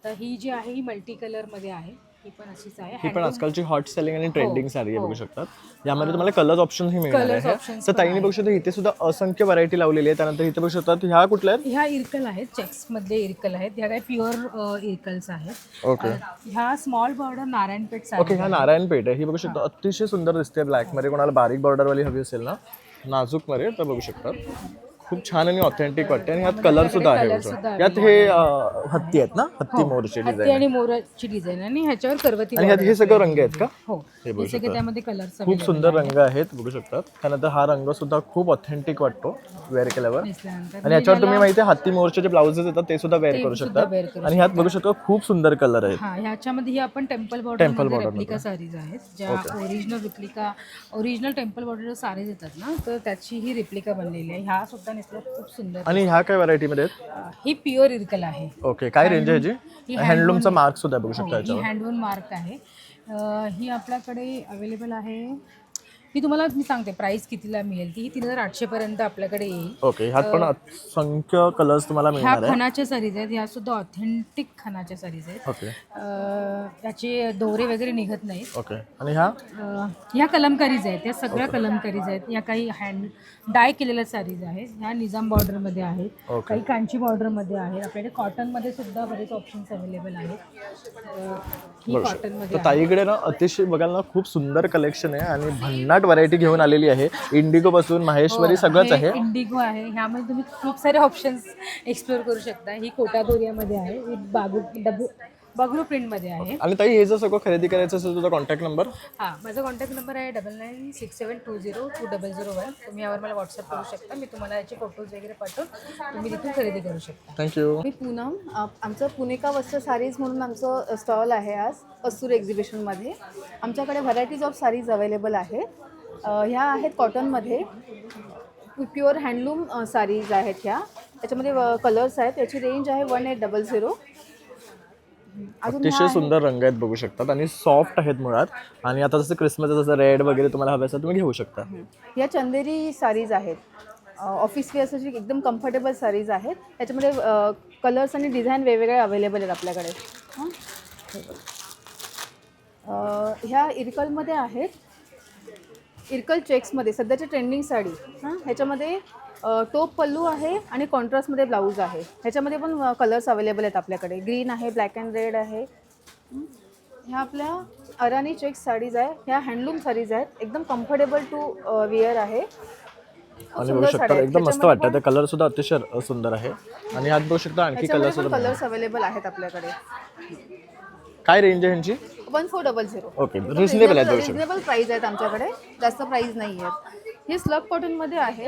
तर ही जी आहे ही मल्टी कलरमध्ये आहे. ही पण अशीच आहे. ही पण आजकालची हॉट सेलिंग आणि ट्रेंडिंग साडी आहे हो. बघू शकतात. यामध्ये तुम्हाला कलर ऑप्शनही मिळणार Colours आहे. options तर पण ताईंनी आहेत. बघू शकता इथे सुद्धा असंख्य व्हरायटी लावलेली आहे. त्यानंतर इथे बघू शकतात ह्या कुठल्या आहेत? ह्या इरकल आहेत, चेक्समधले इरकल आहेत. ह्या काही प्युअर इरकल्स आहेत. ओके. ह्या small border Narayanpeth okay. Sari ह्या नारायणपेठ आहे. ही बघू शकता अतिशय सुंदर दिसते ब्लॅकमध्ये. कोणाला बारीक बॉर्डरवाली हवी असेल ना नाजूकमध्ये तर बघू शकतात. खूप छान आणि ऑथेंटिक वाटते आणि ह्यात कलर सुद्धा आहे. यात हे हत्ती आहेत ना, हत्ती मोरची हत्ती डिझाईन आणि मोराची डिझाईन आणि ह्याच्यावर करवती आणि ह्यात border हे सगळं आहे. रंग आहेत का? हो, हे बघू हे सगळे शकता. त्यामध्ये कलर्स खूप सुंदर रंग आहेत बघू शकतात. त्यानंतर हा रंग सुद्धा खूप ऑथेंटिक वाटतो वेअर केल्यावर. नेसल्यानंतर. आणि याच्यावर तुम्ही माहिती आहे हत्ती मोरचे जे ब्लाउजेस येतात ते सुद्धा वेअर ते करू सुद्धा wear शकतात. करू आणि ह्यात बघू शकता खूप सुंदर कलर आहेत. हा, ह्याच्यामध्ये ही आपण temple Temple border border replica मध्ये. साडीज आहेत, ज्या ओरिजिनल टेम्पल बॉर्डर साडीज येतात ना, तर त्याची ही रेप्लिका बनलेली आहे. ह्या सुद्धा नेसल्या खूप सुंदर. आणि ह्या काय व्हरायटीमध्ये आहेत? ही प्युअर इरकल आहे. ओके. काय रेंज आहे ही ह्याची? हँडलूमचा मार्क सुद्धा बघू हो, शकता ही याच्यावर. हँडलूम मार्क आहे. ही आपल्याकडे अवेलेबल आहे. ही तुम्हाला मी सांगते प्राइस कितीला मिळेल. ती 3800 पर्यंत आपल्याकडे येईल. ओके. ह्यात पण असंख्य कलर्स तुम्हाला ह्या मिळणार आहे. खणाच्या साडीज आहेत. ह्या सुद्धा ऑथेंटिक खणाच्या साडीज आहेत. ओके. याचे दोरे वगैरे निघत नाहीत. ओके. आणि ह्या ह्या कलमकारीज आहेत. या सगळ्या कलमकारीज आहेत. या काही हँड डाय केलेल्या साडीज आहेत. ह्या निजाम बॉर्डरमध्ये आहेत. ओके. काही कांची बॉर्डरमध्ये आहेत. आपल्याकडे कॉटनमध्ये सुद्धा बरेच ऑप्शन्स अवेलेबल आहेत. ही बघू शकता. कॉटनमध्ये तर आहे. ताईकडे ना अतिशय बघायला ना खूप सुंदर कलेक्शन आहे आणि भन्नाट व्हरायटी घेऊन आलेली आहे. इंडिगो पासून माहेश्वरी सगळंच आहे. इंडिगो आहे. ह्यामध्ये तुम्ही खूप सारे ऑप्शन्स एक्सप्लोर करू शकता. ही कोटा दोरियामध्ये आहे. ही बगरू प्रिंटमध्ये आहे. आणि ताई हे जर सगळं खरेदी करायचं असेल तुझा कॉन्टॅक्ट नंबर? हां, माझा कॉन्टॅक्ट नंबर आहे 9967202001. तुम्ही यावर मला व्हॉट्सअप करू शकता. मी तुम्हाला याचे फोटोज वगैरे पाठवून तुम्ही तिथून खरेदी करू शकता. थँक्यू. मी पूनम. आमचं पुणेका वस्त्र साडीज म्हणून आमचं स्टॉल आहे आज कस्तुरी एक्झिबिशनमध्ये. आमच्याकडे व्हरायटीज ऑफ साडीज अवेलेबल आहेत. ह्या आहेत कॉटनमध्ये, प्युअर हँडलूम साडीज आहेत ह्या. त्याच्यामध्ये कलर्स आहेत. याची रेंज आहे 1800. अतिशय सुंदर रंग आहेत बघू शकतात आणि सॉफ्ट आहेत मुळात. आणि आता जसं क्रिसमस जसं रेड वगैरे तुम्हाला हवं असेल तुम्ही घेऊ शकता. ह्या चंदेरी साडीज आहेत. ऑफिस वेअरसाठी एकदम कम्फर्टेबल साडीज आहेत. त्याच्यामध्ये कलर्स आणि डिझाईन वेगवेगळे अवेलेबल आहेत आपल्याकडे. ह्या इरकलमध्ये आहेत. इरकल चेक्समध्ये सध्याची ट्रेंडिंग साडी. ह्याच्यामध्ये टोप पल्लू आहे आणि कॉन्ट्रास्टमध्ये ब्लाऊज आहे. ह्याच्यामध्ये पण कलर्स अवेलेबल आहेत आपल्याकडे. ग्रीन आहे, ब्लॅक अँड रेड आहे. ह्या आपल्या अराणी चेक्स साडीज आहे. ह्या हँडलूम साडीज आहेत. एकदम कम्फर्टेबल टू वेअर आहे. आणि बघू शकता एकदम मस्त वाटतं. ते कलर सुद्धा अतिशय सुंदर आहे. आणि ह्यात बघू शकता आणखी कलर सुद्धा कलर्स अवेलेबल आहेत आपल्याकडे. काय रेंज आहे ह्यांची? 1400. ओके, रिजनेबल आहे. बघू शकता रिजनेबल प्राइस आहेत आमच्याकडे, जास्त प्राइस नाही आहेत. हे स्लग कॉटनमध्ये आहे.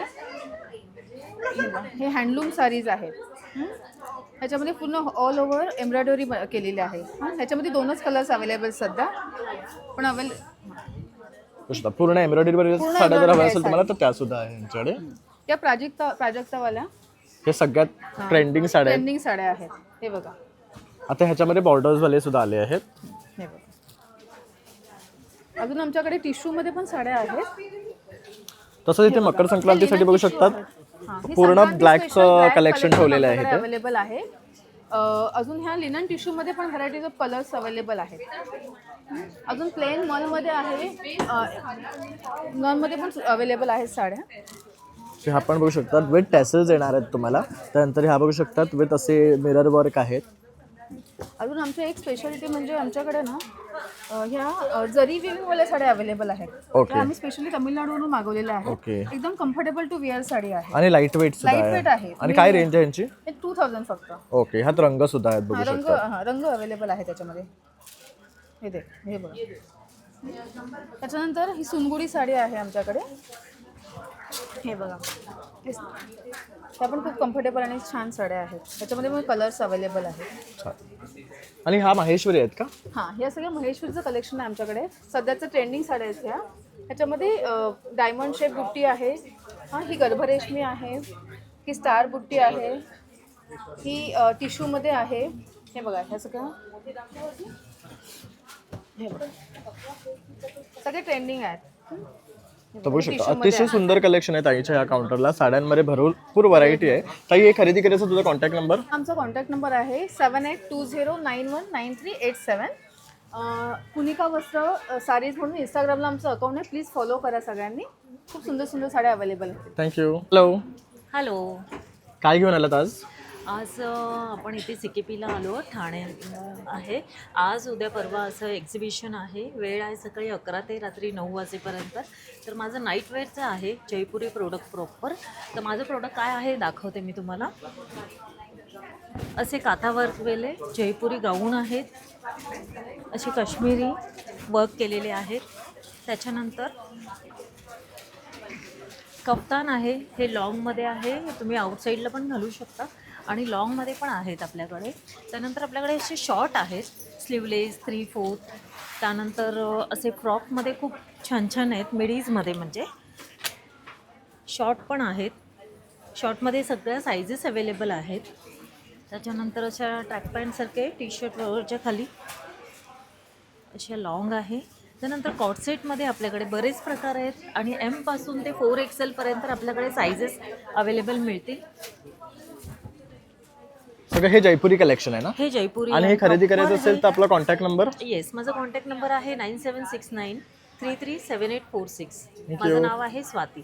हे हँडलूम साडीज आहेत. ह्याच्यामध्ये पूर्ण ऑल ओव्हर एम्ब्रॉयडरी केलेली आहे. ह्याच्यामध्ये 2च कलर्स अवेलेबल सध्या, पण पूर्ण एम्ब्रॉयडरी साड्या जर हव्या असेल तुम्हाला तर त्या सुद्धा आहे यांच्याकडे. त्या प्राजक्तावाल्या हे सगळ्यात ट्रेंडिंग साड्या ट्रेंडिंग साड्या आहेत. हे बघा, आता ह्याच्यामध्ये बॉर्डर्स वाले सुद्धा आले आहेत. हे बघा, अजून आमच्याकडे टिश्यूमध्ये पण साड्या आहेत. तसंच इथे मकर संक्रांतीसाठी बघू शकतात पूर्ण ब्लॅकचं कलेक्शन ठेवलेलं आहे इथे. अवेलेबल आहे. अजून ह्या लिनन टिश्यूमध्ये पण व्हरायटीज ऑफ कलर्स अवेलेबल आहेत. अजून प्लेन मॉलमध्ये आहे, मॉलमध्ये पण अवेलेबल आहेत साड्या. ह्या पण बघू शकतात विथ टॅसल्स येणार आहेत तुम्हाला. त्यानंतर ह्या बघू शकतात विथ असे मिरर वर्क आहेत. अजून आमची एक स्पेशालिटी म्हणजे आमच्याकडे ना ह्या जरी विविंगवाल्या साड्या अवेलेबल आहेत. ओके. आम्ही स्पेशली तामिळनाडूवरून मागवलेल्या आहेत. ओके. एकदम कम्फर्टेबल टू वेअर साडी आहे आणि लाईट वेट सुद्धा लाईट आहे. आणि काय रेंज आहे यांची? 2000 फक्त. ओके, ह्यात रंग सुद्धा आहेत बघू रंग शकता. रंग अवेलेबल आहे त्याच्यामध्ये. हे बघा. त्याच्यानंतर ही सुनगुडी साडी आहे आमच्याकडे. हे बघा, त्या पण खूप कम्फर्टेबल आणि छान साड्या आहेत. त्याच्यामध्ये पण कलर्स अवेलेबल आहेत. आणि हा माहेश्वरी आहेत का? हां, ह्या सगळ्या महेश्वरीचं कलेक्शन आहे आमच्याकडे. सध्याचं ट्रेंडिंग साड्या आहेत ह्या. ह्याच्यामध्ये डायमंड शेप बुट्टी आहे. ही गर्भरेशमी आहे. ही स्टार बुट्टी आहे. ही टिश्यूमध्ये आहे. हे बघा, ह्या सगळ्या हे बघा सगळे ट्रेंडिंग आहेत. तर बघू शकता अतिशय सुंदर कलेक्शन आहे ताईच्या या काउंटरला. साड्यांमध्ये भरपूर व्हरायटी आहे. ताई हे खरेदी करायचं तुझा कॉन्टॅक्ट नंबर? आमचा कॉन्टॅक्ट नंबर आहे 7820919387. पुनिका वस्त्र साडीज म्हणून इंस्टाग्रामला आमचं अकाउंट आहे. प्लीज फॉलो करा सगळ्यांनी. खूप सुंदर सुंदर साड्या अवेलेबल आहेत. थँक्यू. Hello, hello. काय घेऊन आलात आज? आज आपण इथे CKPला आलो. ठाणे आहे. आज उद्या परवा असं एक्झिबिशन आहे. वेळ आहे सकाळी 11 ते रात्री 9 वाजेपर्यंत. तर माझं नाईटवेअरचं आहे, जयपुरी प्रोडक्ट प्रॉपर. तर माझं प्रोडक्ट काय आहे दाखवते मी तुम्हाला. असे काथा वर्क वेले जयपुरी गाऊन आहेत. असे काश्मीरी वर्क केलेले आहेत. त्याच्यानंतर कफ्तान आहे. हे लॉंगमध्ये आहे. तुम्ही आउटसाईडला पण घालू शकता आणि लॉंगमध्ये पण आहेत आपल्याकडे. त्यानंतर आपल्याकडे असे शॉर्ट आहेत, स्लीवलेस 3/4. त्यानंतर असे फ्रॉकमध्ये खूप छान छान आहेत, मिडीजमध्ये म्हणजे शॉर्ट पण आहेत. शॉर्टमध्ये सगळ्या साईजेस अवेलेबल आहेत. त्याच्यानंतर अशा ट्रॅक पॅन्टसारखे टी शर्टवरच्या खाली अशा लॉंग आहे. त्यानंतर कॉटसेटमध्ये आपल्याकडे बरेच प्रकार आहेत आणि M पासून ते 4XL पर्यंत आपल्याकडे साईजेस अवेलेबल मिळतील. सगळं हे जयपुरी कलेक्शन आहे ना? हे जयपुरी. आणि हे खरेदी करायचं असेल तर आपला कॉन्टॅक्ट नंबर? येस, माझा कॉन्टॅक्ट नंबर आहे 9769337846. माझं नाव आहे स्वाती.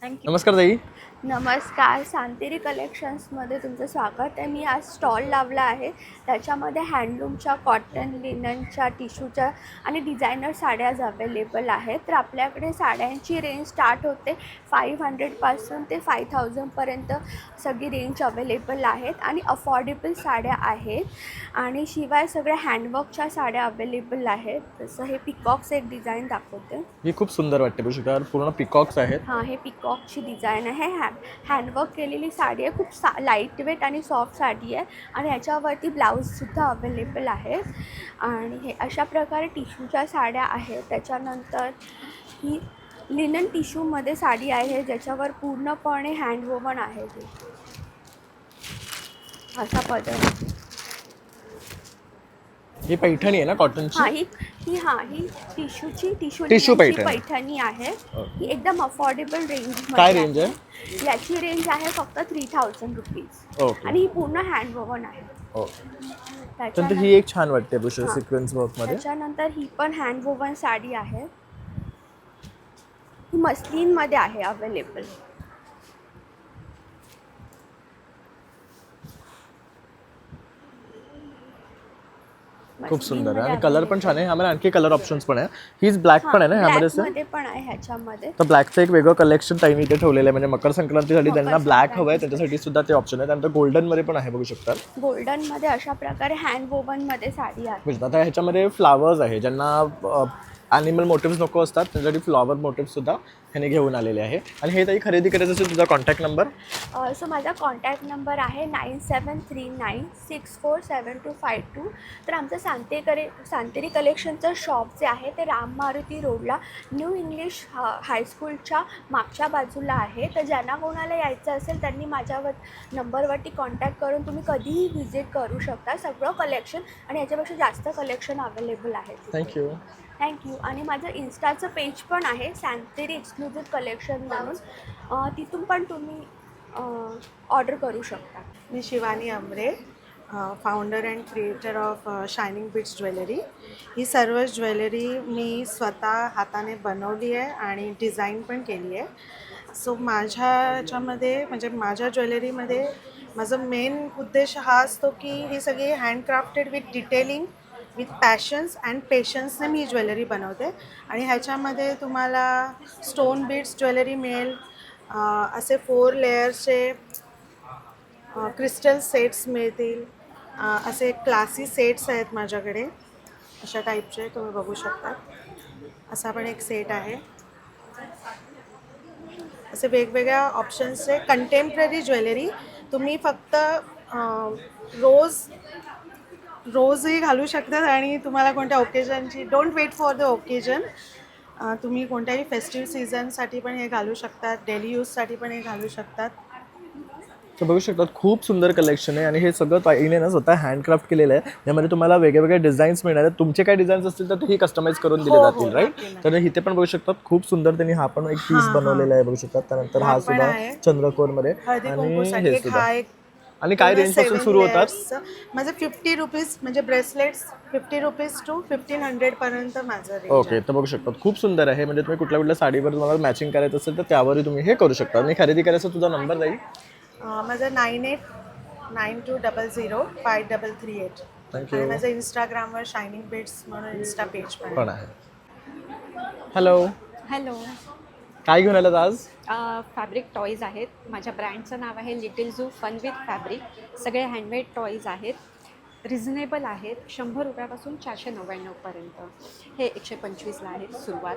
थँक्यू. नमस्कार ताई. नमस्कार. सांतेरी कलेक्शन्समध्ये तुमचं स्वागत आहे. मी आज स्टॉल लावला आहे. त्याच्यामध्ये हँडलूमच्या, कॉटन, लिननच्या, टिश्यूच्या आणि डिझायनर साड्याज अवेलेबल आहेत. तर आपल्याकडे साड्यांची रेंज स्टार्ट होते 500पासून ते 5000पर्यंत सगळी रेंज अवेलेबल आहेत आणि अफोर्डेबल साड्या आहेत. आणि शिवाय सगळ्या हँडवर्कच्या साड्या अवेलेबल आहेत. जसं हे पिकॉक्स एक डिझाईन दाखवते. ही खूप सुंदर वाटते बघू शकता. पूर्ण पिकॉक्स आहेत. हां, हे पिकॉकची डिझाईन आहे. हँडवर्क केलेली साडी आहे. खूप लाईट वेट आणि सॉफ्ट साडी आहे आणि ह्याच्यावरती ब्लाऊजसुद्धा अवेलेबल आहेत. आणि हे अशा प्रकारे टिश्यूच्या साड्या आहेत. त्याच्यानंतर ही लिनन टिश्यूमध्ये साडी आहे ज्याच्यावर पूर्णपणे हँडवोवन आहे. ते अशा पद्धती. ही पैठणी आहे ना कॉटनची? ही टिश्यू पैठणी आहे. ही एकदम अफोर्डेबल रेंज. काय रेंज आहे याची? रेंज आहे फक्त 3000 रुपीज. ओके. आणि ही पूर्ण हँडवोवन आहे. त्यानंतर ही एक छान वाटते बुशर सिक्वेन्स वर्क मध्ये. त्याच्यानंतर ही पण हँडवोवन साडी आहे. ही मस्लिनमध्ये आहे अवेलेबल. खूप सुंदर आहे आणि कलर पण छान आहे. ह्यामध्ये आणखी कलर ऑप्शन्स पण आहे. हीच ब्लॅक पण आहे ना ह्यामध्ये सर? मध्ये पण आहे ह्याच्यामध्ये. तर ब्लॅकचं एक वेगळं कलेक्शन ताईने इथे ठेवलेलं आहे. म्हणजे मकर संक्रांतीसाठी ज्यांना ब्लॅक हवं आहे त्यांच्यासाठी सुद्धा ते ऑप्शन आहे. त्यानंतर गोल्डनमध्ये पण आहे बघू शकता. गोल्डनमध्ये अशा प्रकारे हँड वोवनमध्ये साडी आहे. आता ह्याच्यामध्ये फ्लावर्स आहे. ज्यांना ॲनिमल मोटिव्स नको असतात त्यांच्यासाठी फ्लॉवर मोटिव्स सुद्धा ह्याने घेऊन आलेले आहे. आणि हे ताई खरेदी करायचं असेल तुझा कॉन्टॅक्ट नंबर? सो माझा कॉन्टॅक्ट नंबर आहे 9739647252. तर आमचं सांतेरी कलेक्शनचं शॉप जे आहे ते राम मारुती रोडला न्यू इंग्लिश हायस्कूलच्या मागच्या बाजूला आहे. तर ज्यांना कोणाला यायचं असेल त्यांनी माझ्यावर नंबरवरती कॉन्टॅक्ट करून तुम्ही कधीही व्हिजिट करू शकता. सगळं कलेक्शन आणि याच्यापेक्षा जास्त कलेक्शन अवेलेबल आहे. थँक्यू. आणि माझं इन्स्टाचं पेज पण आहे सांतेरी एक्सक्लुझिव्ह कलेक्शन म्हणून. तिथून पण तुम्ही ऑर्डर करू शकता. मी Shivani Amre, founder and creator of shining beats jewellery. ही सर्व ज्वेलरी मी स्वतः हाताने बनवली आहे आणि डिझाईन पण केली आहे. सो माझ्या ह्याच्यामध्ये म्हणजे माझ्या ज्वेलरीमध्ये माझा मेन उद्देश हा असतो की ही सगळी handcrafted with detailing with passions and पेशन्सने मी ज्वेलरी बनवते. आणि ह्याच्यामध्ये तुम्हाला स्टोन बीड्स ज्वेलरी मिळेल, असे 4 लेयर्सचे क्रिस्टल सेट्स मिळतील, असे क्लासी सेट्स आहेत माझ्याकडे अशा टाईपचे तुम्ही बघू शकता. असा पण एक सेट आहे. असे वेगवेगळ्या ऑप्शन्सचे कंटेम्प्ररी ज्वेलरी तुम्ही फक्त रोजही घालू शकतात आणि तुम्हाला कोणत्या ओकेजनची don't wait for the occasion. तुम्ही कोणत्याही फेस्टिव्ह सीझनसाठी पण हे घालू शकतात, डेली यूजसाठी पण हे घालू शकतात. तर बघू शकतात खूप सुंदर कलेक्शन आहे आणि हे सगळं ताईने ना स्वतः हँडक्राफ्ट केलेलं आहे. यामध्ये तुम्हाला वेगवेगळे डिझाईन्स मिळणार आहेत. तुमचे काय डिझाईन्स असतील तर तेही कस्टमाइज करून दिले जातील राईट. तर इथे पण बघू शकतात खूप सुंदर त्यांनी हा पण एक पीस बनवलेला आहे बघू शकतात. त्यानंतर हा सुद्धा चंद्रकोरमध्ये आणि हे सुद्धा. आणि काय रेंज पासून सुरू होतात? माझं 50 रुपीज म्हणजे ब्रेसलेट्स 50 रुपीज टू 1500 पर्यंत माझं रेंज. ओके. तर बघू शकतात खूप सुंदर आहे. म्हणजे तुम्ही कुठल्या साडीवर तुम्हाला मॅचिंग करायचं असेल तर त्यावरही तुम्ही हे करू शकता. आणि खरेदी करायचं तुझा नंबर जाईल? माझं 9892005338. थँक्यू. आणि माझं इंस्टाग्रामवर शायनिंग बीट्स म्हणून इंस्टा पेज पण आहे. हॅलो. काय घेऊन आलात आज? फॅब्रिक टॉईज आहेत. माझ्या ब्रँडचं नाव आहे little zoo fun with fabric. सगळे हँडमेड टॉईज आहेत. रिझनेबल आहेत. 100 रुपयापासून 499 पर्यंत. हे 125ला आहे सुरुवात.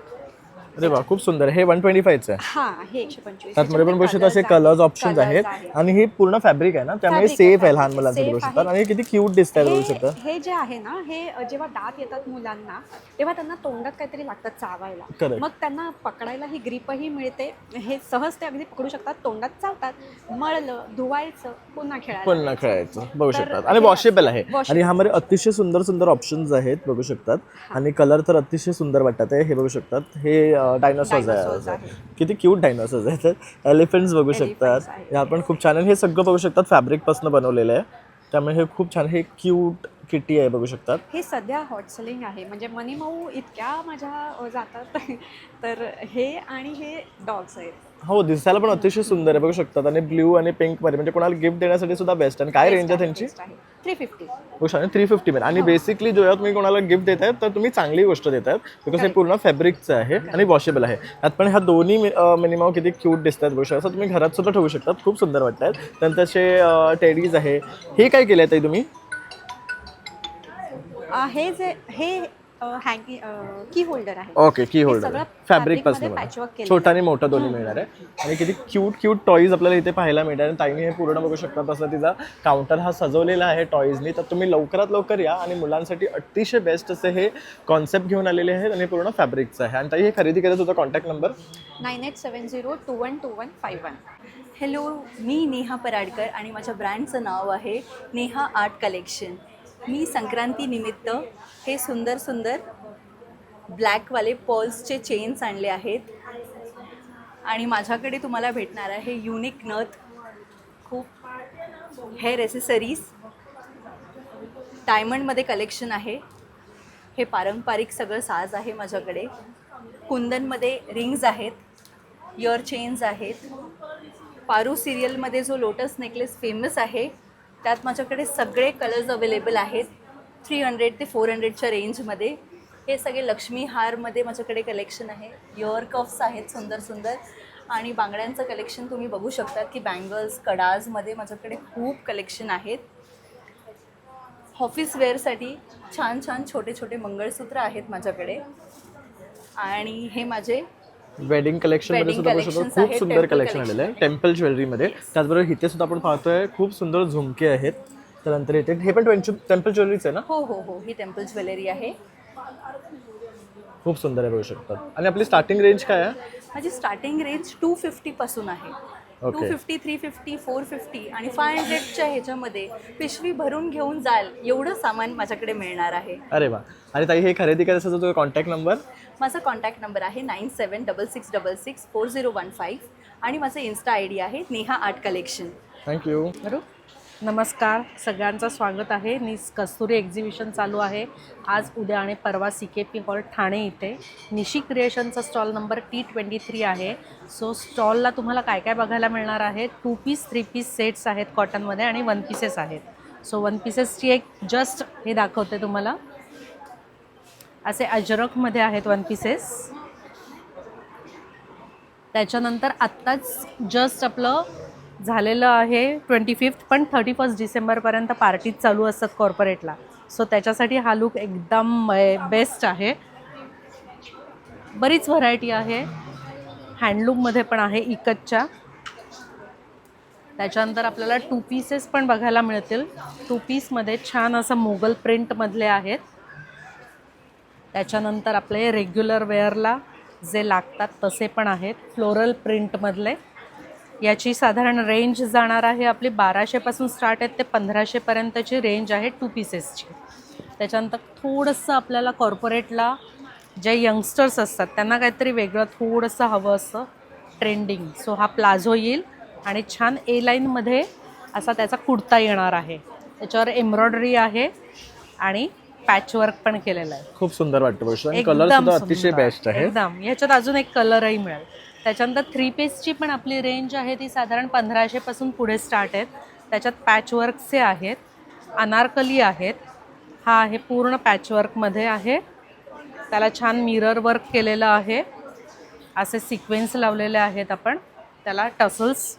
अरे वा खूप सुंदर. हे 125चं आहे. हां, हे 125. त्यामध्ये पण बघू शकता असे कलर्स ऑप्शन्स आहेत आणि हे पूर्ण फॅब्रिक आहे ना त्यामुळे सेफ आहे लहान मुलांसाठी बघू शकतात. आणि किती क्यूट दिसतात बघू शकता. हे जे आहे ना हे जेव्हा दात येतात मुलांना तेव्हा त्यांना तोंडात काहीतरी लागतात चावायला. मग त्यांना पकडायला ही ग्रिपही मिळते. हे सहज ते अगदी पकडू शकतात, तोंडात चावतात, मळलं धुवायचं पुन्हा खेळायचं बघू शकतात. आणि वॉशेबल आहे. आणि ह्यामध्ये अतिशय सुंदर सुंदर ऑप्शन्स आहेत बघू शकतात. आणि कलर तर अतिशय सुंदर वाटतात. हे बघू शकतात हे डायनासॉर्स आहे. किती क्यूट डायनासॉर्स आहेत. एलिफंट्स बघू शकतात. ह्या पण खूप छान आहे. हे सगळं बघू शकतात फॅब्रिकपासून बनवलेलं आहे त्यामुळे हे खूप छान. हे क्यूट किटी आहे बघू शकतात. हे सध्या हॉट सेलिंग आहे. म्हणजे मनी मऊ इतक्या माझ्या जातात तर हे आणि हे डॉग्स आहेत. हो दिसायला पण अतिशय सुंदर आहे बघू शकतात. आणि ब्ल्यू आणि पिंक मध्ये म्हणजे कोणाला गिफ्ट देण्यासाठी सुद्धा बेस्ट. आणि काय रेंज आहे त्यांची? 350. बघू शकता 350 मध्ये. आणि बेसिकली जेव्हा तुम्ही कोणाला गिफ्ट देत आहेत तर तुम्ही चांगली गोष्ट देत आहेत बिकॉज हे पूर्ण फॅब्रिकचं आहे आणि वॉशेबल आहे. त्यात पण ह्या दोन्ही मिनिमम किती क्यूट दिसतात बघू शकता. तुम्ही घरात सुद्धा ठेवू शकतात. खूप सुंदर वाटतात. त्यानंतर असे टेडीज आहे. हे काय केलं आहे तुम्ही? हे जे हे की होल्डर आहे. ओके की होल्डर फॅब्रिक पासून छोटा आणि मोठा दोन्ही मिळणार आहे. आणि किती क्यूट टॉईज आपल्याला इथे पाहायला मिळणार. आणि ताईने हे पूर्ण बघू शकता तसं तिचा काउंटर हा सजवलेला आहे टॉईजनी. तर तुम्ही लवकरात लवकर या. आणि मुलांसाठी अतिशय बेस्ट असे हे कॉन्सेप्ट घेऊन आलेले आहेत आणि पूर्ण फॅब्रिकचं आहे. आणि ताई हे खरेदी करायचं तुझा कॉन्टॅक्ट नंबर? 9870212151. हॅलो, मी नेहा पराडकर आणि माझ्या ब्रँडचं नाव आहे नेहा आर्ट कलेक्शन. मी संक्रांतीनिमित्त हे सुंदर सुंदर ब्लॅकवाले पर्ल्सचे चेन्स आणले आहेत. आणि माझ्याकडे तुम्हाला भेटणार आहे युनिक नथ, खूप हेअर ॲसेसरीज, डायमंडमध्ये कलेक्शन आहे. हे पारंपरिक सगळं साज आहे माझ्याकडे. कुंदनमध्ये रिंग्ज आहेत, इयर चेन्स आहेत. पारू सिरियलमध्ये जो लोटस नेकलेस फेमस आहे त्यात माझ्याकडे सगळे कलर्स अवेलेबल आहेत. 300 ते 400च्या रेंजमध्ये. हे सगळे लक्ष्मी हारमध्ये माझ्याकडे कलेक्शन आहे. इयर कफ्स आहेत सुंदर सुंदर आणि बांगड्यांचं कलेक्शन तुम्ही बघू शकता की बँगल्स कडाजमध्ये माझ्याकडे खूप कलेक्शन आहेत. ऑफिस वेअरसाठी छान छान छोटे छोटे मंगळसूत्र आहेत माझ्याकडे. आणि हे माझे वेडिंग कलेक्शनमध्ये सुद्धा बघू शकतो खूप सुंदर कलेक्शन आलेलं आहे टेम्पल ज्वेलरीमध्ये. त्याचबरोबर इथे सुद्धा आपण पाहतोय खूप सुंदर झुमके आहेत. त्यानंतर इथे हे पण टेम्पल ज्वेलरीच आहे ना? हो हो हो, ही टेम्पल ज्वेलरी आहे. खूप सुंदर आहे बघू शकतात. आणि आपली स्टार्टिंग रेंज काय आहे? माझी स्टार्टिंग रेंज 250 पासून आहे. 250, 350, 450 आणि 500च्या ह्याच्यामध्ये पिशवी भरून घेऊन जाल एवढं सामान माझ्याकडे मिळणार आहे. अरे वा. आणि ताई हे खरेदी करायचं असेल तर कॉन्टॅक्ट नंबर? माझा कॉन्टॅक्ट नंबर आहे 9766664015 आणि माझं इन्स्टा ID आहे नेहा आर्ट कलेक्शन. थँक्यू. बरोबर. नमस्कार, सगळ्यांचं स्वागत आहे. कस्तुरी एक्झिबिशन चालू आहे आज, उद्या आणि परवा CKP हॉल ठाणे इथे. निशी क्रिएशनचा स्टॉल नंबर T23 आहे. सो स्टॉलला तुम्हाला काय काय बघायला मिळणार आहे? 2 पीस 3 पीस सेट्स आहेत कॉटनमध्ये आणि 1 पीसेस आहेत. सो 1 पीसेसची एक जस्ट हे दाखवते तुम्हाला. असे अजरकमध्ये आहेत 1 पीसेस. त्याच्यानंतर आत्ताच जस्ट आपलं झालेलं आहे 25 पण 31 डिसेंबरपर्यंत पार्टीज चालू असतात कॉर्पोरेटला. सो त्याच्यासाठी हा लुक एकदम बेस्ट आहे. बरीच व्हरायटी आहे. हँडलूममध्ये पण आहे इकतच्या. त्याच्यानंतर आपल्याला 2 पीसेस पण बघायला मिळतील. 2 पीसमध्ये छान असं मोगल प्रिंटमधले आहेत. त्याच्यानंतर आपले रेग्युलर वेअरला जे लागतात तसे पण आहेत फ्लोरल प्रिंटमधले. याची साधारण रेंज जाणार आहे आपली 1200पासून स्टार्ट आहेत ते 1500पर्यंतची रेंज आहे 2 पीसेसची. त्याच्यानंतर थोडंसं आपल्याला कॉर्पोरेटला जे यंगस्टर्स असतात त्यांना काहीतरी वेगळं थोडंसं हवं असतं ट्रेंडिंग. सो हा प्लाझो येईल आणि छान ए लाईनमध्ये असा त्याचा कुर्ता येणार आहे. त्याच्यावर एम्ब्रॉयडरी आहे आणि पॅचवर्क पण केलेलं आहे. खूप सुंदर वाटतं आणि कलर सुद्धा अतिशय बेस्ट आहे एकदम. ह्याच्यात अजून एक कलरही मिळेल. त्याच्यानंतर 3 पीसची पण आपली रेंज आहे ती साधारण 1500पासून पुढे स्टार्ट आहेत. त्याच्यात पॅचवर्कचे आहेत, अनारकली आहेत. हा आहे पूर्ण पॅचवर्कमध्ये आहे. त्याला छान मिरर वर्क केलेलं आहे. असे सिक्वेन्स लावलेले आहेत आपण. त्याला टसल्स,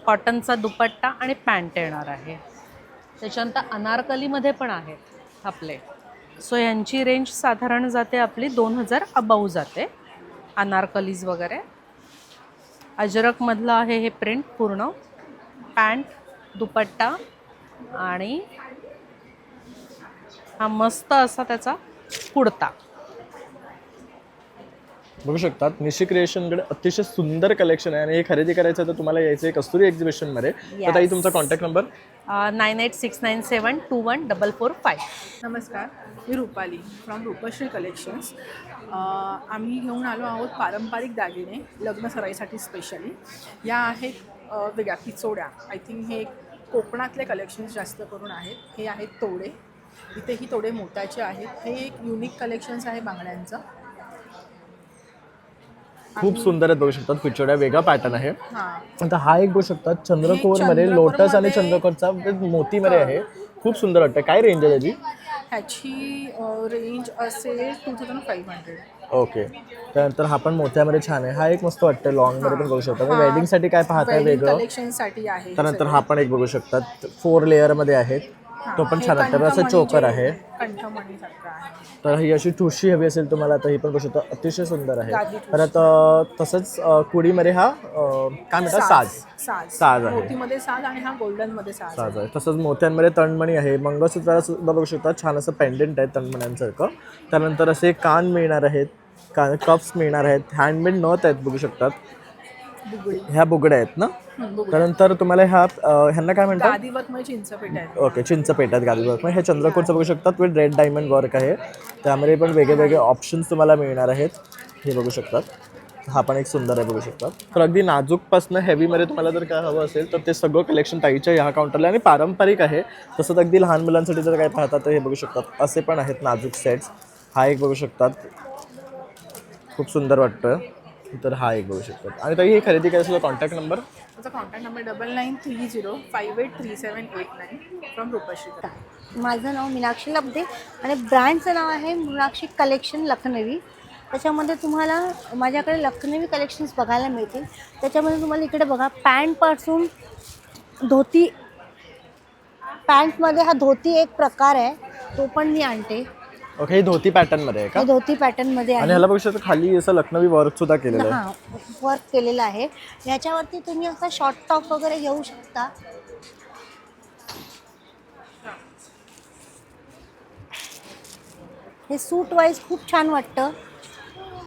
कॉटनचा दुपट्टा आणि पॅन्ट येणार आहे. त्याच्यानंतर अनारकलीमध्ये पण आहेत आपले. सो यांची रेंज साधारण जाते आपली 2000 अबाऊ जाते अनारकलीज वगैरे. अजरकमधलं आहे हे प्रिंट पूर्ण. पॅन्ट, दुपट्टा आणि हा मस्त असा त्याचा कुर्ता. बघू शकतात निशी क्रिएशनकडे अतिशय सुंदर कलेक्शन आहे आणि हे खरेदी करायचं तर तुम्हाला यायचं आहे कस्तुरी एक्झिबिशनमध्ये. तर ताई तुमचा कॉन्टॅक्ट नंबर? 9869721445. नमस्कार, मी रुपाली फ्रॉम रूपश्री कलेक्शन्स. आम्ही घेऊन आलो आहोत पारंपरिक दागिने लग्न सराईसाठी स्पेशली. या आहेत वेगळ्या पिचोड्या. आय थिंक हे कोकणातले कलेक्शन्स जास्त करून आहेत. हे आहेत तोडे. इथेही तोडे मोत्याचे आहेत. हे एक युनिक कलेक्शन्स आहे बांगड्यांचं. खूप सुंदर आहेत बघू शकतात. पिचोड्या वेगळा पॅटर्न आहे. आता हा एक बघू शकतात चंद्रकोरमध्ये लोटस आणि चंद्रकोरचा मोतीमध्ये आहे. खूप सुंदर वाटतं. काय रेंज आहे त्याची? ह्याची रेंज असेल 2500. ओके. त्यानंतर हा पण मोत्यामध्ये छान आहे. हा एक मस्त वाटतं लॉंगमध्ये पण बघू शकता. वेडिंगसाठी काय पाहताय वेगळं? कलेक्शनसाठी आहे. त्यानंतर हा पण एक बघू शकतात 4 लेअरमध्ये आहेत. तो पण छान वाटतं. असं चोकर आहे. कंठमणीसारखं आहे. तर ही अशी ठुशी हवी असेल तुम्हाला तर ही पण बघू शकता अतिशय सुंदर आहे. परत तसंच कुडीमध्ये हा काय म्हणतात साज आहे. मोतीमध्ये साज आणि हा गोल्डनमध्ये साज आहे. तसंच मोत्यांमध्ये तणमणी आहे. मंगळसूत्राला सुद्धा बघू शकता छान असं पेंडेंट आहे तणमण्यांसारखं. त्यानंतर असे कान मिळणार आहेत, कप्स मिळणार आहेत. हँडमेड नथ आहेत बघू शकतात. ह्या बुगड्या आहेत ना. त्यानंतर तुम्हाला ह्यांना काय म्हणतात? गादीवर्क चिंचपेट आहे. ओके, चिंचपेट आहेत गादीवर्क. हे चंद्रकोरचं बघू शकतात विथ रेड डायमंड वर्क आहे. त्यामध्ये पण वेगळे वेगळे ऑप्शन्स तुम्हाला मिळणार आहेत. हे बघू शकतात. हा पण एक सुंदर आहे बघू शकतात. तर अगदी नाजूकपासनं हेवीमध्ये तुम्हाला जर काय हवं असेल तर ते सगळं कलेक्शन ताईच्या ह्या काउंटरला आणि पारंपरिक आहे. तसंच अगदी लहान मुलांसाठी जर काय पाहतात तर हे बघू शकतात. असे पण आहेत नाजूक सेट्स. हा एक बघू शकतात खूप सुंदर वाटतं. तर हा एक बघू शकतात. आणि ताई हे खरेदी करायचं कॉन्टॅक्ट नंबर? माझा कॉन्टॅक्ट नंबर 9930583789 फ्रॉम रूपश्री. माझं नाव मीनाक्षी लब्धे आणि ब्रँडचं नाव आहे मीनाक्षी कलेक्शन लखनवी. त्याच्यामध्ये तुम्हाला माझ्याकडे लखनवी कलेक्शन्स बघायला मिळतील. त्याच्यामध्ये तुम्हाला इकडे बघा पॅन्टपासून धोती, पॅन्टमध्ये हा धोती एक प्रकार आहे, तो पण मी आणते. ओके, ही धोती पॅटर्न मध्ये आहे का? हे धोती पॅटर्नमध्ये आणि आहे. ह्याला बघू शकता खाली असं लखनवी वर्क सुद्धा केलेलं आहे. हां, वर्क केलेलं आहे. याच्यावरती तुम्ही असा शॉर्ट टॉप वगैरे घेऊ शकता. हे सूट वाईज खूप छान वाटतं.